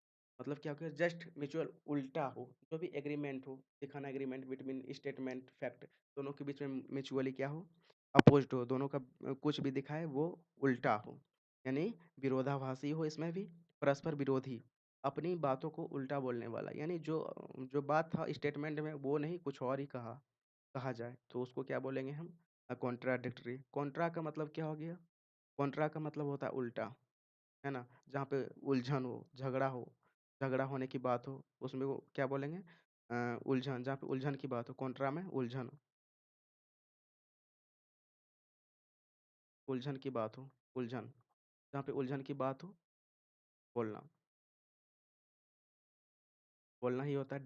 मतलब क्या हो गया, जस्ट म्यूचुअल उल्टा हो, जो भी एग्रीमेंट हो, दिखाना एग्रीमेंट बिटवीन स्टेटमेंट फैक्ट, दोनों के बीच में म्यूचुअली क्या हो, अपोज्ड हो, दोनों का कुछ भी दिखाए वो उल्टा हो, यानी विरोधाभासी हो, इसमें भी परस्पर विरोधी, अपनी बातों को उल्टा बोलने वाला, यानी जो जो बात था स्टेटमेंट में वो नहीं, कुछ और ही कहा जाए, तो उसको क्या बोलेंगे हम, कॉन्ट्राडिक्टरी। कॉन्ट्रा का मतलब क्या हो गया, कॉन्ट्रा का मतलब होता है उल्टा, है ना? जहाँ पे उलझन हो, झगड़ा होने की बात हो, उसमें वो क्या बोलेंगे, उलझन, जहाँ पे उलझन की बात हो, कॉन्ट्रा में उलझन की बात हो, उलझन, जहाँ पे उलझन की बात हो, बोलना, बोलना ही होता है।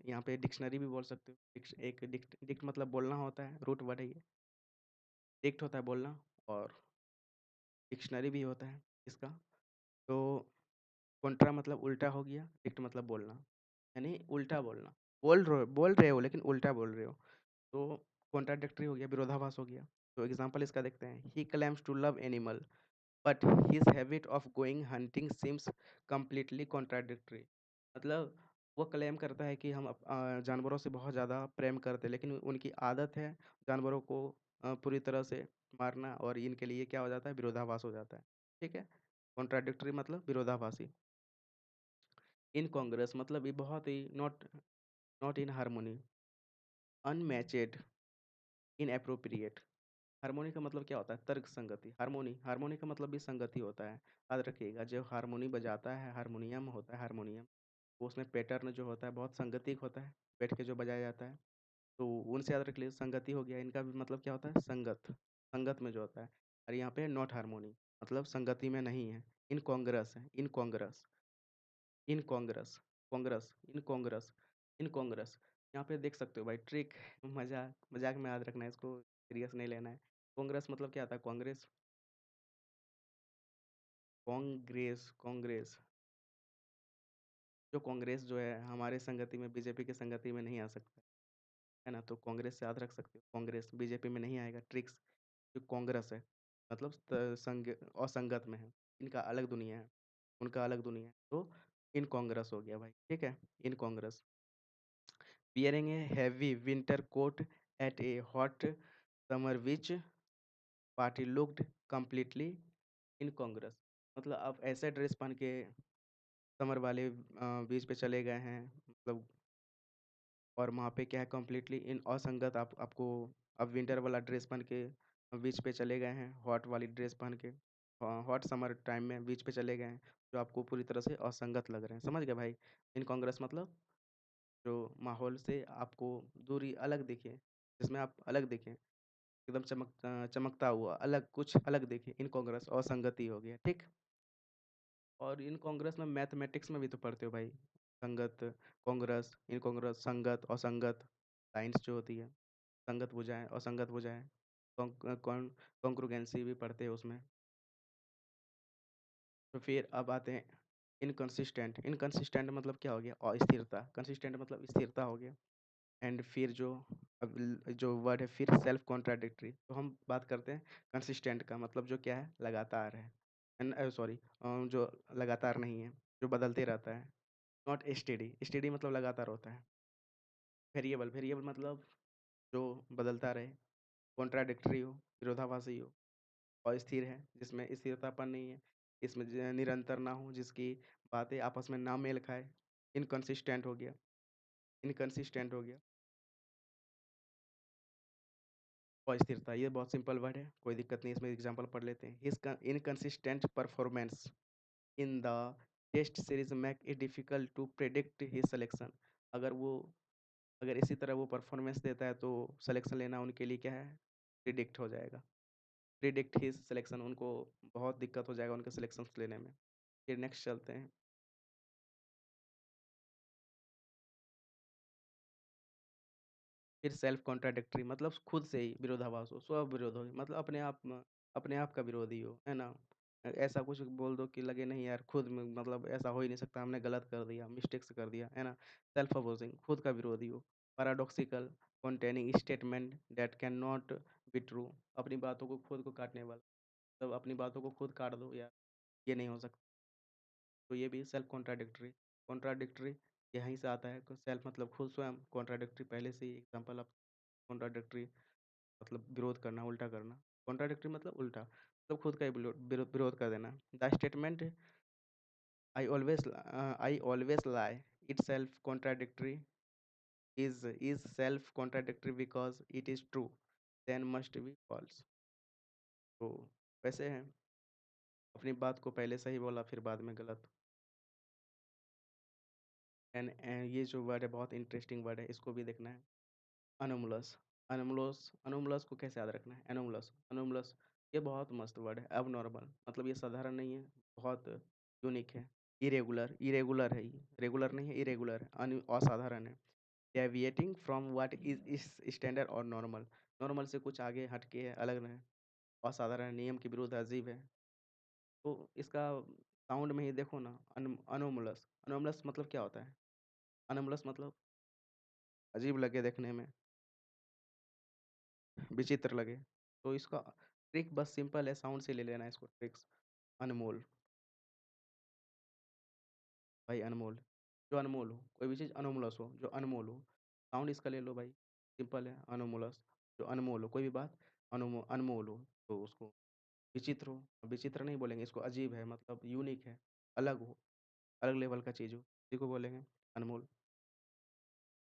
यहाँ पे डिक्शनरी भी बोल सकते हो, डिक्ट मतलब बोलना होता है, रूट वर्ड है ये। डिक्ट होता है बोलना, और डिक्शनरी भी होता है इसका। तो कॉन्ट्रा मतलब उल्टा हो गया, डिक्ट मतलब बोलना, यानी उल्टा बोलना, बोल रहे हो लेकिन उल्टा बोल रहे हो, तो कॉन्ट्राडिक्टरी हो गया, विरोधाभास हो गया। तो एग्जांपल इसका देखते हैं, he claims to love animal but his habit of going hunting seems completely contradictory. मतलब वो क्लेम करता है कि हम जानवरों से बहुत ज़्यादा प्रेम करते हैं, लेकिन उनकी आदत है जानवरों को पूरी तरह से मारना, और इनके लिए क्या हो जाता है, विरोधाभास हो जाता है, ठीक है? कॉन्ट्राडिक्टरी मतलब विरोधाभासी। इनकॉन्ग्रुअस मतलब ये बहुत ही not not in harmony, unmatched, inappropriate. Harmony का मतलब क्या होता है, तर्क संगति, हार्मोनी, हार्मोनी का मतलब भी संगति होता है। याद रखिएगा, जो हार्मोनी बजाता है, हारमोनियम होता है, हारमोनियम, वो उसमें पैटर्न जो होता है बहुत संगतिक होता है, बैठ के जो बजाया जाता है, तो उनसे याद रख लीजिए, संगति हो गया, इनका भी मतलब क्या होता है, संगत, संगत में जो होता है। और यहाँ पे नॉट हार्मोनी मतलब संगति में नहीं है, इनकॉन्ग्रस है, इनकॉन्ग्रस, इनकॉन्ग्रस, कॉन्ग्रस, इनकॉन्ग्रस, इनकॉन्ग्रस। यहाँ पे देख सकते हो भाई, ट्रिक, मजाक, मजाक में याद रखना है, इसको सीरियस नहीं लेना है। कांग्रेस मतलब क्या आता है, कांग्रेस, कांग्रेस, कांग्रेस, जो कांग्रेस जो है हमारे संगति में, बीजेपी की संगति में नहीं आ सकता, है ना? तो कांग्रेस से याद रख सकते हो, कांग्रेस बीजेपी में नहीं आएगा, ट्रिक्स। जो कांग्रेस है, मतलब असंगत में है, इनका अलग दुनिया है, उनका अलग दुनिया है, तो इन कांग्रेस हो गया भाई, ठीक है, इन Congress. Wearing a heavy winter coat at a hot summer which party looked completely incongruous। मतलब आप ऐसे ड्रेस पहन के समर वाले बीच पे चले गए हैं, मतलब, और वहाँ पे क्या है, कंप्लीटली इन असंगत आपको अब विंटर वाला ड्रेस पहन के बीच पे चले गए हैं, हॉट वाली ड्रेस पहन के हॉट समर टाइम में बीच पे चले गए हैं, जो आपको पूरी तरह से असंगत लग रहे हैं। समझ गए भाई? इन कांग्रेस मतलब जो माहौल से आपको दूरी अलग दिखे, जिसमें आप अलग दिखें, एकदम चमकता हुआ अलग, कुछ अलग दिखे, इन कांग्रेस असंगति हो गया, ठीक। और इन कांग्रेस में मैथमेटिक्स में भी तो पढ़ते हो भाई, संगत, कांग्रेस, इन कांग्रेस, संगत, असंगत, लाइन्स जो होती है, संगत भुजाएं, असंगत भुजाएं, कॉन्ग्रुगेंसी भी पढ़ते हैं उसमें। तो फिर अब आते हैं इनकंसिस्टेंट। इनकंसिस्टेंट मतलब क्या हो गया? अस्थिरता। कंसिस्टेंट मतलब स्थिरता हो गया। एंड फिर जो अब जो वर्ड है फिर सेल्फ कॉन्ट्राडिक्टरी, तो हम बात करते हैं कंसिस्टेंट का मतलब जो क्या है, लगातार है, एंड सॉरी, जो लगातार नहीं है, जो बदलते रहता है। Not steady. स्टेडी मतलब लगातार होता है। वेरिएबल। वेरिएबल मतलब जो बदलता रहे, कॉन्ट्राडिक्टरी हो, विरोधाभासी हो, अस्थिर है, जिसमें स्थिरतापन नहीं है, इसमें निरंतर ना हो, जिसकी बातें आपस में ना मेल खाए, इनकंसिस्टेंट हो गया। इनकंसिस्टेंट हो गया। अस्थिरता, ये बहुत सिंपल वर्ड है, कोई दिक्कत नहीं, इसमें एग्जांपल पढ़ लेते हैं। His inconsistent performance in the test series make it difficult to predict his selection. अगर वो अगर इसी तरह वो परफॉर्मेंस देता है तो सिलेक्शन लेना उनके लिए क्या है, प्रिडिक्ट हो जाएगा। प्रिडिक्ट हिज सिलेक्शन, उनको बहुत दिक्कत हो जाएगा उनके सिलेक्शन लेने में। फिर नेक्स्ट चलते हैं। फिर सेल्फ कॉन्ट्राडिक्टरी मतलब खुद से ही विरोधाभास हो, स्व विरोध हो, मतलब अपने आप का विरोधी हो, है ना। ऐसा कुछ बोल दो कि लगे नहीं यार, खुद में मतलब ऐसा हो ही नहीं सकता, हमने गलत कर दिया, मिस्टेक्स कर दिया, है ना। सेल्फ अपोजिंग, खुद का विरोधी हो। Paradoxical, containing statement that can not be true, अपनी बातों को खुद को काटने वाला, मतलब अपनी बातों को खुद काट दो यार, ये नहीं हो सकता। तो ये भी सेल्फ कॉन्ट्राडिक्टरी। कॉन्ट्राडिक्टरी यहीं से आता है, सेल्फ मतलब खुद स्वयं, कॉन्ट्राडिक्टरी पहले से ही एग्जाम्पल ऑफ कॉन्ट्राडिक्टरी मतलब विरोध करना, उल्टा करना। कॉन्ट्राडिक्टरी मतलब उल्टा, मतलब खुद का ही विरोध कर देना। The statement I always lie itself contradictory is self contradictory because it is true then must be false. तो वैसे हैं, अपनी बात को पहले सही बोला फिर बाद में गलत। एंड ये जो वर्ड है बहुत इंटरेस्टिंग वर्ड है, इसको भी देखना है। अनोमलस। अनोमलस, अनोमलस को कैसे याद रखना है? एनोमलस, अनोमलस, ये बहुत मस्त वर्ड है। अब नॉर्मल मतलब ये साधारण नहीं है, बहुत यूनिक है। इरेगुलर, इरेगुलर है, ये रेगुलर नहीं है, इरेगुलर है, असाधारण है। Deviating from what is standard और नॉर्मल, नॉर्मल से कुछ आगे हटके है, अलग है, असाधारण, नियम के विरुद्ध, अजीब है। तो इसका साउंड में ही देखो ना, अनोमलस। अनोमलस मतलब क्या होता है? अनोमलस मतलब अजीब लगे देखने में, विचित्र लगे। तो इसका ट्रिक बस सिंपल है, साउंड से ले लेना है इसको, ट्रिक्स। अनमोल, भाई अनमोल, जो अनमोल हो, कोई भी चीज़ अनोमलस हो, जो अनमोल हो, साउंड इसका ले लो भाई, सिंपल है, अनोमलस। जो अनमोल हो, कोई भी बात अनमोल हो, तो उसको विचित्र हो, विचित्र नहीं बोलेंगे इसको, अजीब है मतलब यूनिक है, अलग हो, अलग लेवल का चीज़ हो, इसी को बोलेंगे anomaly.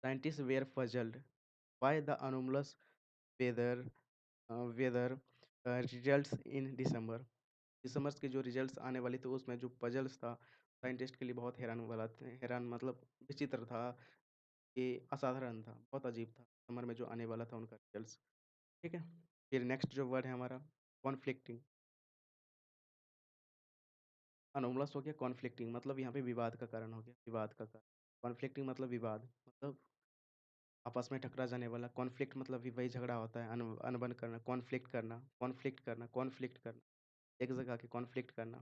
Scientists were puzzled by the anomalous weather weather results in December. दिसंबर के जो रिजल्ट्स आने वाली थी उसमें जो पजल्स था, साइंटिस्ट के लिए बहुत हैरान वाला था, हैरान मतलब विचित्र था, ये असाधारण था, बहुत अजीब था, समर में जो आने वाला था उनका रिजल्ट्स, ठीक है। फिर नेक्स्ट जो वर्ड है हमारा, कॉन्फ्लिक्टिंग। अनोमलस हो गया, कॉन्फ्लिक्टिंग मतलब यहाँ पे विवाद का कारण हो गया, विवाद का कारण। कॉन्फ्लिक्टिंग मतलब विवाद, मतलब आपस में टकरा जाने वाला। कॉन्फ्लिक्ट मतलब भी वही झगड़ा होता है, अनबन करना, कॉन्फ्लिक्ट करना, कॉन्फ्लिक्ट करना, कॉन्फ्लिक्ट करना, एक जगह के कॉन्फ्लिक्ट करना।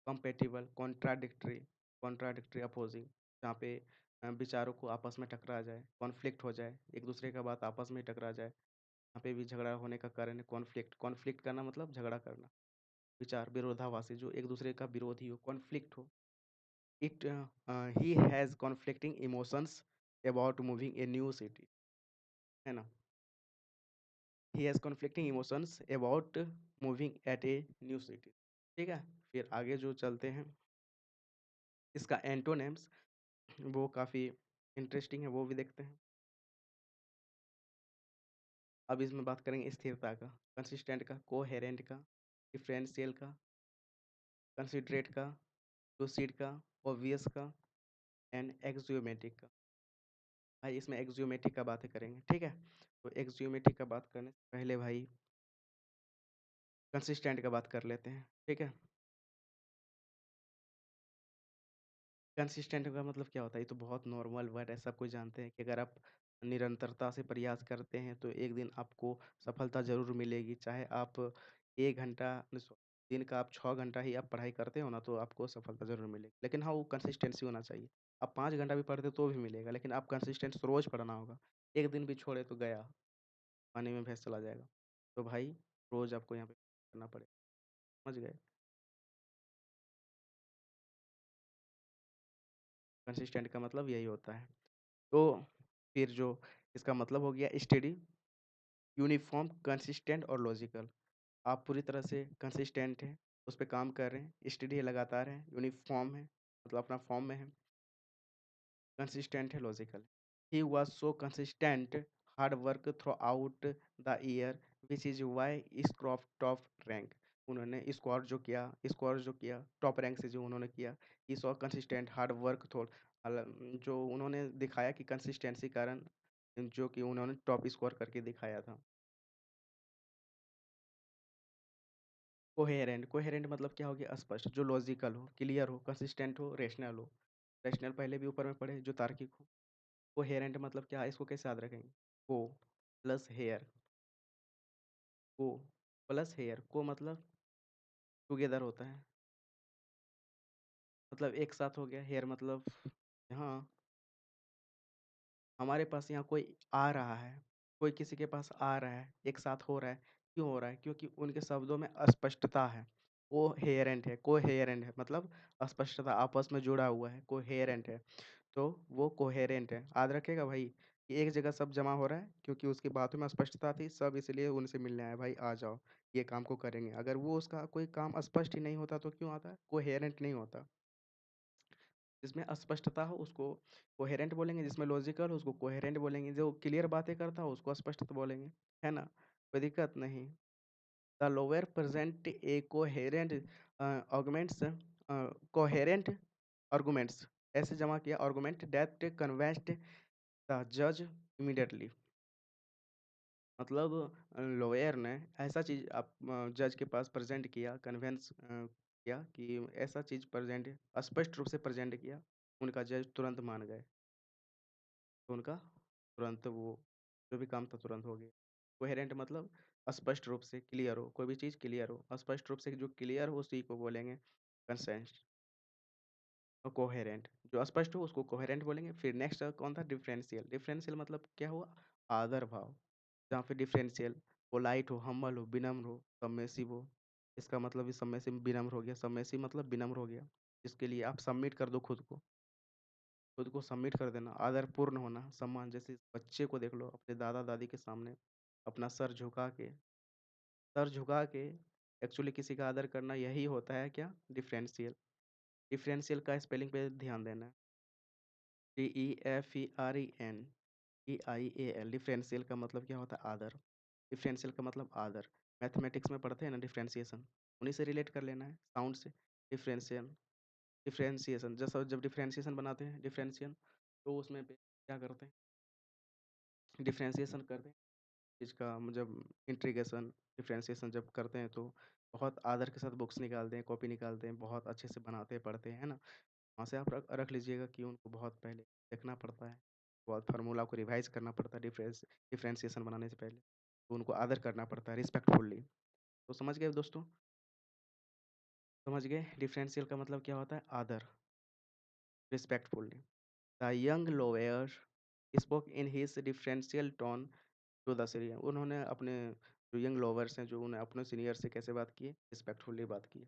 कंपैटिबल, कॉन्ट्राडिक्टरी, कॉन्ट्राडिक्टरी अपोजिंग, जहाँ पे विचारों को आपस में टकरा जाए, कॉन्फ्लिक्ट हो जाए, एक दूसरे का बात आपस में टकरा जाए। यहाँ पे भी झगड़ा होने का कारण है कॉन्फ्लिक्ट। कॉन्फ्लिक्ट करना मतलब झगड़ा करना, विचार विरोधाभासी, जो एक दूसरे का विरोधी हो, कॉन्फ्लिक्ट हो। It he has conflicting emotions about moving a new city, है ना। He has conflicting emotions about moving at a new city. ठीक है, फिर आगे जो चलते हैं, इसका एंटोनेम्स वो काफ़ी इंटरेस्टिंग है, वो भी देखते हैं। अब इसमें बात करेंगे स्थिरता का, कंसिस्टेंट का, कोहेरेंट का, डिफरेंशियल का, कंसिडरेट का, लूसिड का, ऑब्वियस का एंड एक्सियोमेटिक का। भाई इसमें एक्सियोमेटिक का बातें करेंगे, ठीक है। तो एक्सियोमेटिक का बात करने से पहले भाई कंसिस्टेंट का बात कर लेते हैं, ठीक है। कंसिस्टेंट का मतलब क्या होता है? ये तो बहुत नॉर्मल वर्ड है, सब कोई जानते हैं कि अगर आप निरंतरता से प्रयास करते हैं तो एक दिन आपको सफलता ज़रूर मिलेगी। चाहे आप 1 घंटा दिन का आप 6 घंटा ही आप पढ़ाई करते हो ना, तो आपको सफलता ज़रूर मिलेगी। लेकिन हाँ, वो कंसिस्टेंसी होना चाहिए। आप 5 घंटा भी पढ़ते हो तो भी मिलेगा, लेकिन आप कंसिस्टेंट रोज़ पढ़ना होगा। एक दिन भी छोड़े तो गया, पानी में भैंस चला जाएगा। तो भाई रोज़ आपको यहाँ पे करना पड़ेगा, समझ गए? कंसिस्टेंट का मतलब यही होता है। तो फिर जो इसका मतलब हो गया स्टडी, यूनिफ़ॉर्म, कंसिस्टेंट और लॉजिकल। आप पूरी तरह से कंसिस्टेंट हैं, उस पे काम कर रहे हैं, स्टडी है, लगातार हैं, यूनिफ़ॉर्म है, मतलब अपना फॉर्म में है, कंसिस्टेंट है, logical. He was so consistent, hard work throughout the year which is why score top rank. उन्होंने स्कोर जो किया, टॉप रैंक से जो उन्होंने किया, he so consistent hard work through, जो उन्होंने दिखाया कि कंसिस्टेंसी कारण जो कि उन्होंने टॉप स्कोर करके दिखाया था। कोहेरेंट, कोहेरेंट मतलब क्या हो गया? स्पष्ट, जो लॉजिकल हो, क्लियर हो, कंसिस्टेंट हो, रेशनल हो। रेशनल पहले भी ऊपर में पढ़े, जो तार्किक हो। कोहेरेंट मतलब क्या है? इसको कैसे याद रखेंगे? को प्लस हेयर, को प्लस हेयर, को मतलब टुगेदर होता है, मतलब एक साथ हो गया। हेयर मतलब यहाँ हमारे पास यहाँ कोई आ रहा है, कोई किसी के पास आ रहा है, एक साथ हो रहा है। क्यों हो रहा है? क्योंकि उनके शब्दों में अस्पष्टता है। कोहेरेंट है, कोहेरेंट है मतलब अस्पष्टता, आपस में जुड़ा हुआ है, कोहेरेंट है। तो वो कोहेरेंट है। याद रखिएगा भाई कि एक जगह सब जमा हो रहा है क्योंकि उसकी बातों में स्पष्टता थी, सब इसलिए उनसे मिलने आए, भाई आ जाओ, ये काम को करेंगे। अगर वो उसका कोई काम स्पष्ट ही नहीं होता तो क्यों आता है? कोहेरेंट नहीं होता। जिसमें अस्पष्टता हो उसको कोहेरेंट बोलेंगे, जिसमें लॉजिकल हो उसको कोहेरेंट बोलेंगे, जो क्लियर बातें करता हो उसको स्पष्ट बोलेंगे, है ना? कोई दिक्कत नहीं। The lawyer present a coherent arguments, coherent arguments, ऐसे जमा किया आर्गुमेंट दैट कन्वेंस्ड द जज इमीडिएटली। मतलब लॉयर ने ऐसा चीज़ आप जज के पास प्रेजेंट किया, कन्वेंस किया कि ऐसा चीज़ प्रेजेंट, स्पष्ट रूप से प्रेजेंट किया, उनका जज तुरंत मान गए। तो उनका तुरंत वो जो भी काम था तुरंत हो गया। कोहेरेंट मतलब स्पष्ट रूप से क्लियर हो, कोई भी चीज़ क्लियर हो, स्पष्ट रूप से जो क्लियर हो उसी को बोलेंगे कंसेंस। और कोहेरेंट, जो स्पष्ट हो उसको कोहेरेंट बोलेंगे। फिर नेक्स्ट कौन था? डिफरेंशियल। डिफरेंशियल मतलब क्या हुआ? आदर भाव। जहाँ पे डिफरेंशियल पोलाइट हो, हम्बल हो, विनम्र हो, सबमिसिव हो। इसका मतलब भी सबमिसिव विनम्र हो गया, सबमिसिव मतलब विनम्र हो गया। इसके लिए आप सबमिट कर दो खुद को, खुद को सबमिट कर देना, आदरपूर्ण होना, सम्मान। जैसे इस बच्चे को देख लो अपने दादा दादी के सामने अपना सर झुका के एक्चुअली किसी का आदर करना, यही होता है क्या? डिफरेंशियल। डिफरेंशियल का स्पेलिंग पे ध्यान देना, DEFERENTIAL। डिफरेंशियल का मतलब क्या होता है? आदर। डिफरेंशियल का मतलब आदर। मैथमेटिक्स में पढ़ते हैं ना डिफरेंशिएशन, उन्हीं से रिलेट कर लेना है, साउंड से। डिफरेंशियल, डिफरेंशिएशन, जैसा जब डिफरेंशिएशन बनाते हैं, डिफरेंशियल, तो उसमें पे क्या करते हैं? डिफरेंशिएशन करते हैं चीज़ का, जब इंटीग्रेशन डिफरेंशिएशन जब करते हैं तो बहुत आदर के साथ बुक्स निकालते हैं, कॉपी निकालते हैं, बहुत अच्छे से बनाते हैं, पढ़ते हैं, है ना? वहाँ से आप रख रख लीजिएगा कि उनको बहुत पहले देखना पड़ता है, बहुत फार्मूला को रिवाइज़ करना पड़ता है डिफरेंशिएशन बनाने से पहले, तो उनको आदर करना पड़ता है रिस्पेक्टफुली। तो समझ गए दोस्तों? समझ गए डिफरेंशियल का मतलब क्या होता है? आदर, respectfully. The young lawyer spoke in his differential tone 14 उन्होंने अपने जो यंग लवर्स हैं, जो उन्हें अपने सीनियर से कैसे बात की है? रिस्पेक्टफुली बात की है।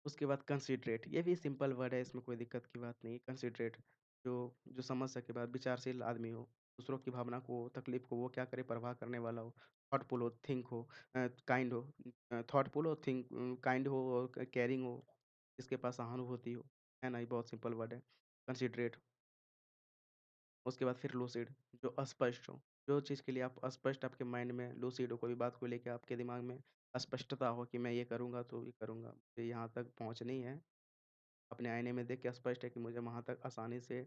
उसके बाद कंसिडरेट, ये भी सिंपल वर्ड है, इसमें कोई दिक्कत की बात नहीं है। कंसिडरेट जो जो समझ सके बात, विचारशील आदमी हो, दूसरों की भावना को, तकलीफ को वो क्या करे, परवाह करने वाला हो, थॉटफुल हो, थिंक हो, काइंड हो, थॉटफुल हो, थिंक काइंड हो और केयरिंग हो, जिसके पास सहानुभूति हो, है ना? ये बहुत सिंपल वर्ड है, कंसिडरेट। उसके बाद फिर लूसिड, जो अस्पष्ट हो, जो चीज़ के लिए आप अस्पष्ट, आपके माइंड में लूसिड हो, कोई बात को लेके आपके दिमाग में अस्पष्टता हो कि मैं ये करूँगा तो ये करूँगा, मुझे यहाँ तक पहुँचनी है। अपने आईने में देख के स्पष्ट है कि मुझे वहाँ तक आसानी से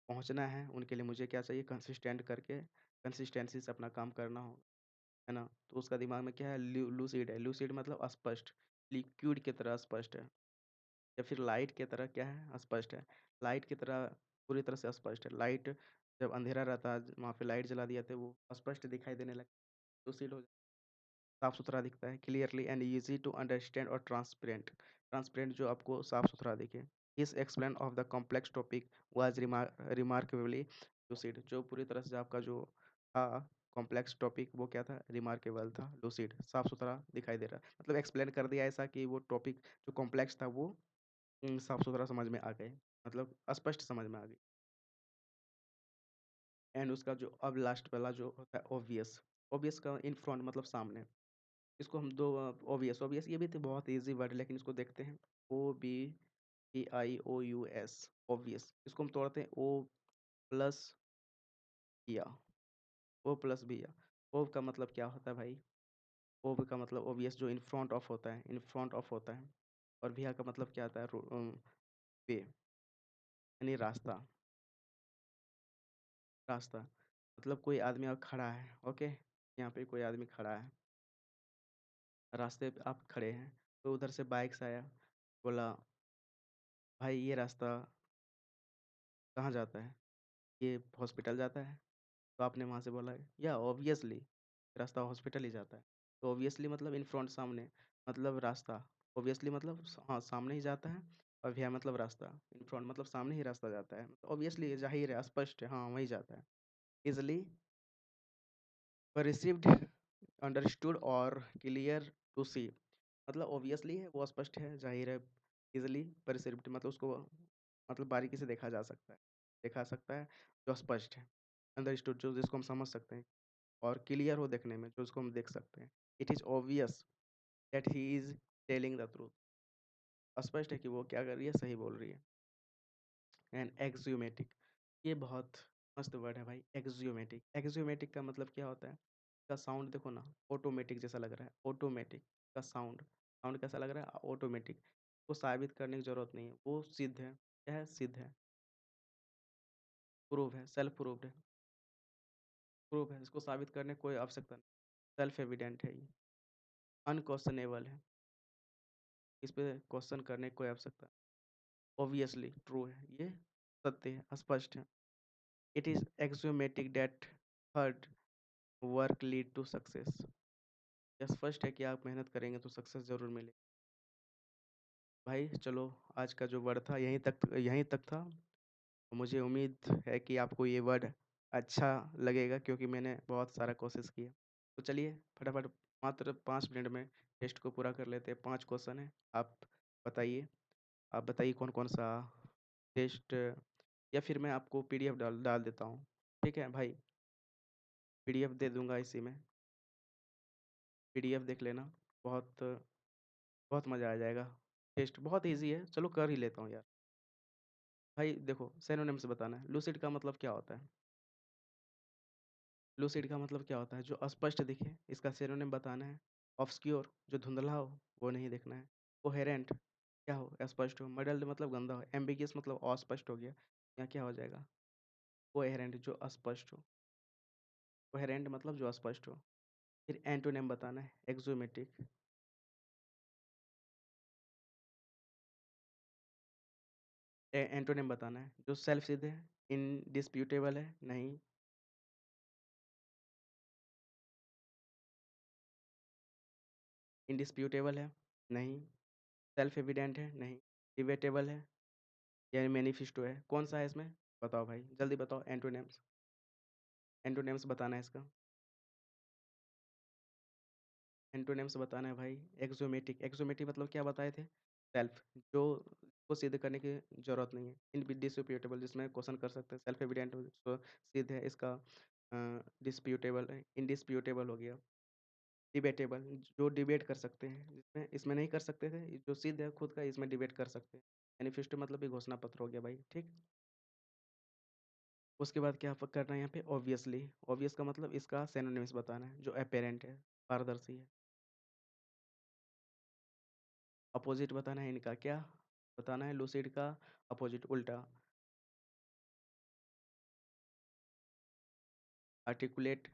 पहुँचना है, उनके लिए मुझे क्या चाहिए, कंसिस्टेंट करके कंसिस्टेंसी से अपना काम करना होगा, है ना? तो उसका दिमाग में क्या है, लूसिड है, लूसिड मतलब स्पष्ट, लिक्विड की तरह स्पष्ट है, या फिर लाइट की तरह क्या है, स्पष्ट है। लाइट की तरह पूरी तरह से स्पष्ट है। लाइट जब अंधेरा रहता है, वहाँ पे लाइट जला दिया तो वो स्पष्ट दिखाई देने लगता है, लूसिड हो, साफ-सुथरा दिखता है, clearly and easy to understand और ट्रांसपेरेंट। ट्रांसपेरेंट जो आपको साफ-सुथरा दिखे। His explain of the complex topic was remarkably lucid, जो पूरी तरह से आपका जो था कॉम्प्लेक्स टॉपिक वो क्या था? रिमार्केबल था, लूसिड, साफ-सुथरा दिखाई दे रहा। मतलब एक्सप्लेन कर दिया ऐसा कि वो टॉपिक जो कॉम्प्लेक्स था वो साफ-सुथरा समझ में आ गए, मतलब स्पष्ट समझ में आ गई। एंड उसका जो अब लास्ट वाला जो होता है ऑब्वियस, ऑब्वियस का इन फ्रंट मतलब सामने। इसको हम दो ओवीएस ओवीएस ये भी तो बहुत ईज़ी वर्ड है, लेकिन इसको देखते हैं। OBEIOUS, obvious. इसको हम तोड़ते हैं ओ प्लस या, ओ प्लस बी या। ओ का मतलब क्या होता है भाई? ओ का मतलब ऑब्वियस, जो इन फ्रंट ऑफ होता है, इन फ्रंट ऑफ होता है। और भैया का मतलब क्या आता है? वे, यानी रास्ता, रास्ता। मतलब कोई आदमी अब खड़ा है, ओके? यहाँ पे कोई आदमी खड़ा है, रास्ते पे आप खड़े हैं, तो उधर से बाइक से आया, बोला, भाई ये रास्ता कहाँ जाता है? ये हॉस्पिटल जाता है। तो आपने वहाँ से बोला, या ऑब्वियसली रास्ता हॉस्पिटल ही जाता है। तो ऑब्वियसली मतलब इन फ्रंट, सामने, मतलब रास्ता। ऑब्वियसली मतलब हाँ, सामने ही जाता है। और भैया मतलब रास्ता। इन फ्रंट मतलब सामने ही रास्ता जाता है। ऑब्वियसली ज़ाहिर है, स्पष्ट है, हाँ, वहीं जाता है। ईज़िली रिसीव्ड, अंडरस्टूड और क्लियर टू सी, मतलब ऑब्वियसली है, वो स्पष्ट है, ज़ाहिर है। ईज़िली परसिव्ड मतलब उसको मतलब बारीकी से देखा जा सकता है, देखा सकता है, जो स्पष्ट है। अंडरस्टूड जो जिसको हम समझ सकते हैं। और क्लियर हो देखने में, जो उसको हम देख सकते हैं। It is obvious that he is telling the truth, स्पष्ट है कि वो क्या कर रही है, सही बोल रही है। एंड एक्सियोमेटिक, ये बहुत मस्त वर्ड है भाई, एक्सियोमेटिक। एक्सियोमेटिक का मतलब क्या होता है? इसका साउंड देखो ना, ऑटोमेटिक जैसा लग रहा है, ऑटोमेटिक का साउंड, साउंड कैसा लग रहा है? ऑटोमेटिक। को साबित करने की ज़रूरत नहीं है, वो सिद्ध है। क्या है? सिद्ध है, प्रूव है, सेल्फ प्रूव्ड है, प्रूव है, इसको साबित करने की कोई आवश्यकता नहीं, सेल्फ एविडेंट है ये, अनक्वेश्चनेबल है, इस पे क्वेश्चन करने की कोई आवश्यकता, ऑब्वियसली ट्रू है, ये सत्य है, स्पष्ट है। It is axiomatic that hard work lead to success, यह स्पष्ट है कि आप मेहनत करेंगे तो सक्सेस ज़रूर मिलेगी। भाई चलो, आज का जो वर्ड था यहीं तक था। मुझे उम्मीद है कि आपको ये वर्ड अच्छा लगेगा, क्योंकि मैंने बहुत सारा कोशिश किया। तो चलिए फटाफट, मात्र 5 मिनट में टेस्ट को पूरा कर लेते हैं। 5 क्वेश्चन हैं, बताइए आप बताइए कौन-कौन सा टेस्ट, या फिर मैं आपको पीडीएफ डाल डाल देता हूँ। ठीक है भाई, पीडीएफ दे दूँगा इसी में, पीडीएफ देख लेना। बहुत बहुत मज़ा आ जाएगा। टेस्ट बहुत ईज़ी है, चलो कर ही लेता हूँ यार। भाई देखो, सिनोनिम्स बताना है। लूसिड का मतलब क्या होता है? लूसिड का मतलब क्या होता है? जो अस्पष्ट दिखे, इसका सिनोनिम बताना है। ऑब्सक्योर जो धुंधला हो, वो नहीं देखना है। कोहेरेंट क्या हो? स्पष्ट हो। मडल्ड मतलब गंदा हो। एम्बिगियस मतलब अस्पष्ट हो गया। यहाँ क्या हो जाएगा? कोहेरेंट जो अस्पष्ट हो। कोहेरेंट मतलब जो अस्पष्ट हो। फिर एंटोनिम बताना है, एक्सोमेटिक। एंटोनिम बताना है, जो सेल्फ सिद्ध है, इंडिस्प्यूटेबल है, नहीं। इंडिस्प्यूटेबल है, नहीं। सेल्फ एविडेंट है, नहीं। डिबेटेबल है, या मैनिफेस्टो है, कौन सा है इसमें? बताओ भाई, जल्दी बताओ एंटोनिम्स। एंटोनिम्स बताना है इसका। एंटोनिम्स बताना है भाई। एक्सोमेटिक, एक्सोमेटिक मतलब क्या बताए थे? सेल्फ, जो को सिद्ध करने की ज़रूरत नहीं है। इंडिस्प्यूटेबल जिसमें क्वेश्चन कर सकते हैं। सेल्फ एविडेंट जो सिद्ध है, इसका डिस्प्यूटेबल है, इंडिस्प्यूटेबल हो गया। डिबेटेबल जो डिबेट कर सकते हैं, जिसमें इसमें नहीं कर सकते थे, जो सिद्ध है खुद का, इसमें डिबेट कर सकते हैं। मैनिफेस्टो मतलब ये घोषणा पत्र हो गया भाई, ठीक। उसके बाद क्या करना है यहाँ पे? ऑब्वियसली। ऑब्वियस का मतलब इसका सिनोनिम्स बताना है, जो अपेरेंट है, पारदर्शी है। अपोजिट बताना है इनका, क्या बताना है? लूसिड का अपोजिट, उल्टा। Articulate,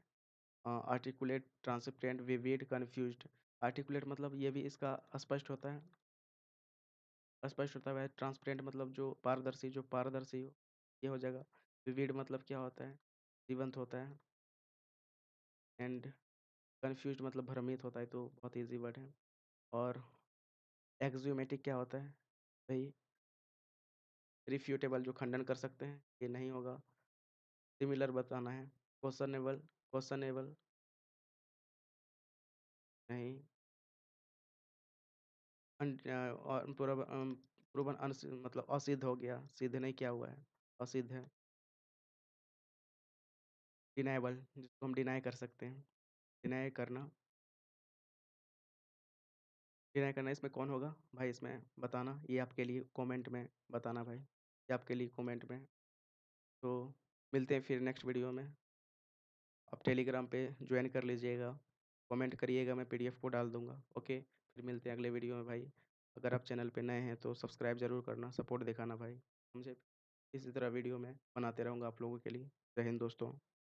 articulate, transparent, vivid, confused. Articulate मतलब ये भी इसका स्पष्ट होता है, स्पष्ट होता है। ट्रांसपेरेंट मतलब जो पारदर्शी, जो पारदर्शी हो, ये हो जाएगा। विविड मतलब क्या होता है? जीवंत होता है। एंड कन्फ्यूज्ड मतलब भ्रमित होता है, तो बहुत ईजी वर्ड है। और एक्जियोमेटिक क्या होता है भाई? रिफ्यूटेबल, जो खंडन कर सकते हैं, ये नहीं होगा। सिमिलर बताना है। क्वेश्चनेबल, क्वेश्चनेबल नहीं। और प्रूवन मतलब असिद्ध हो गया, सिद्ध नहीं किया हुआ है, असिद्ध है। डिनाएबल जिसको हम डिनाई कर सकते हैं, डिनाई करना। डिनाई करना इसमें कौन होगा भाई? इसमें बताना, ये आपके लिए कमेंट में बताना भाई, ये आपके लिए कमेंट में। तो मिलते हैं फिर नेक्स्ट वीडियो में। आप टेलीग्राम पे ज्वाइन कर लीजिएगा, कमेंट करिएगा, मैं पीडीएफ को डाल दूँगा। ओके, फिर मिलते हैं अगले वीडियो में भाई। अगर आप चैनल पे नए हैं तो सब्सक्राइब ज़रूर करना, सपोर्ट दिखाना भाई। मुझे इसी तरह वीडियो मैं बनाते रहूँगा आप लोगों के लिए। जय हिंद दोस्तों।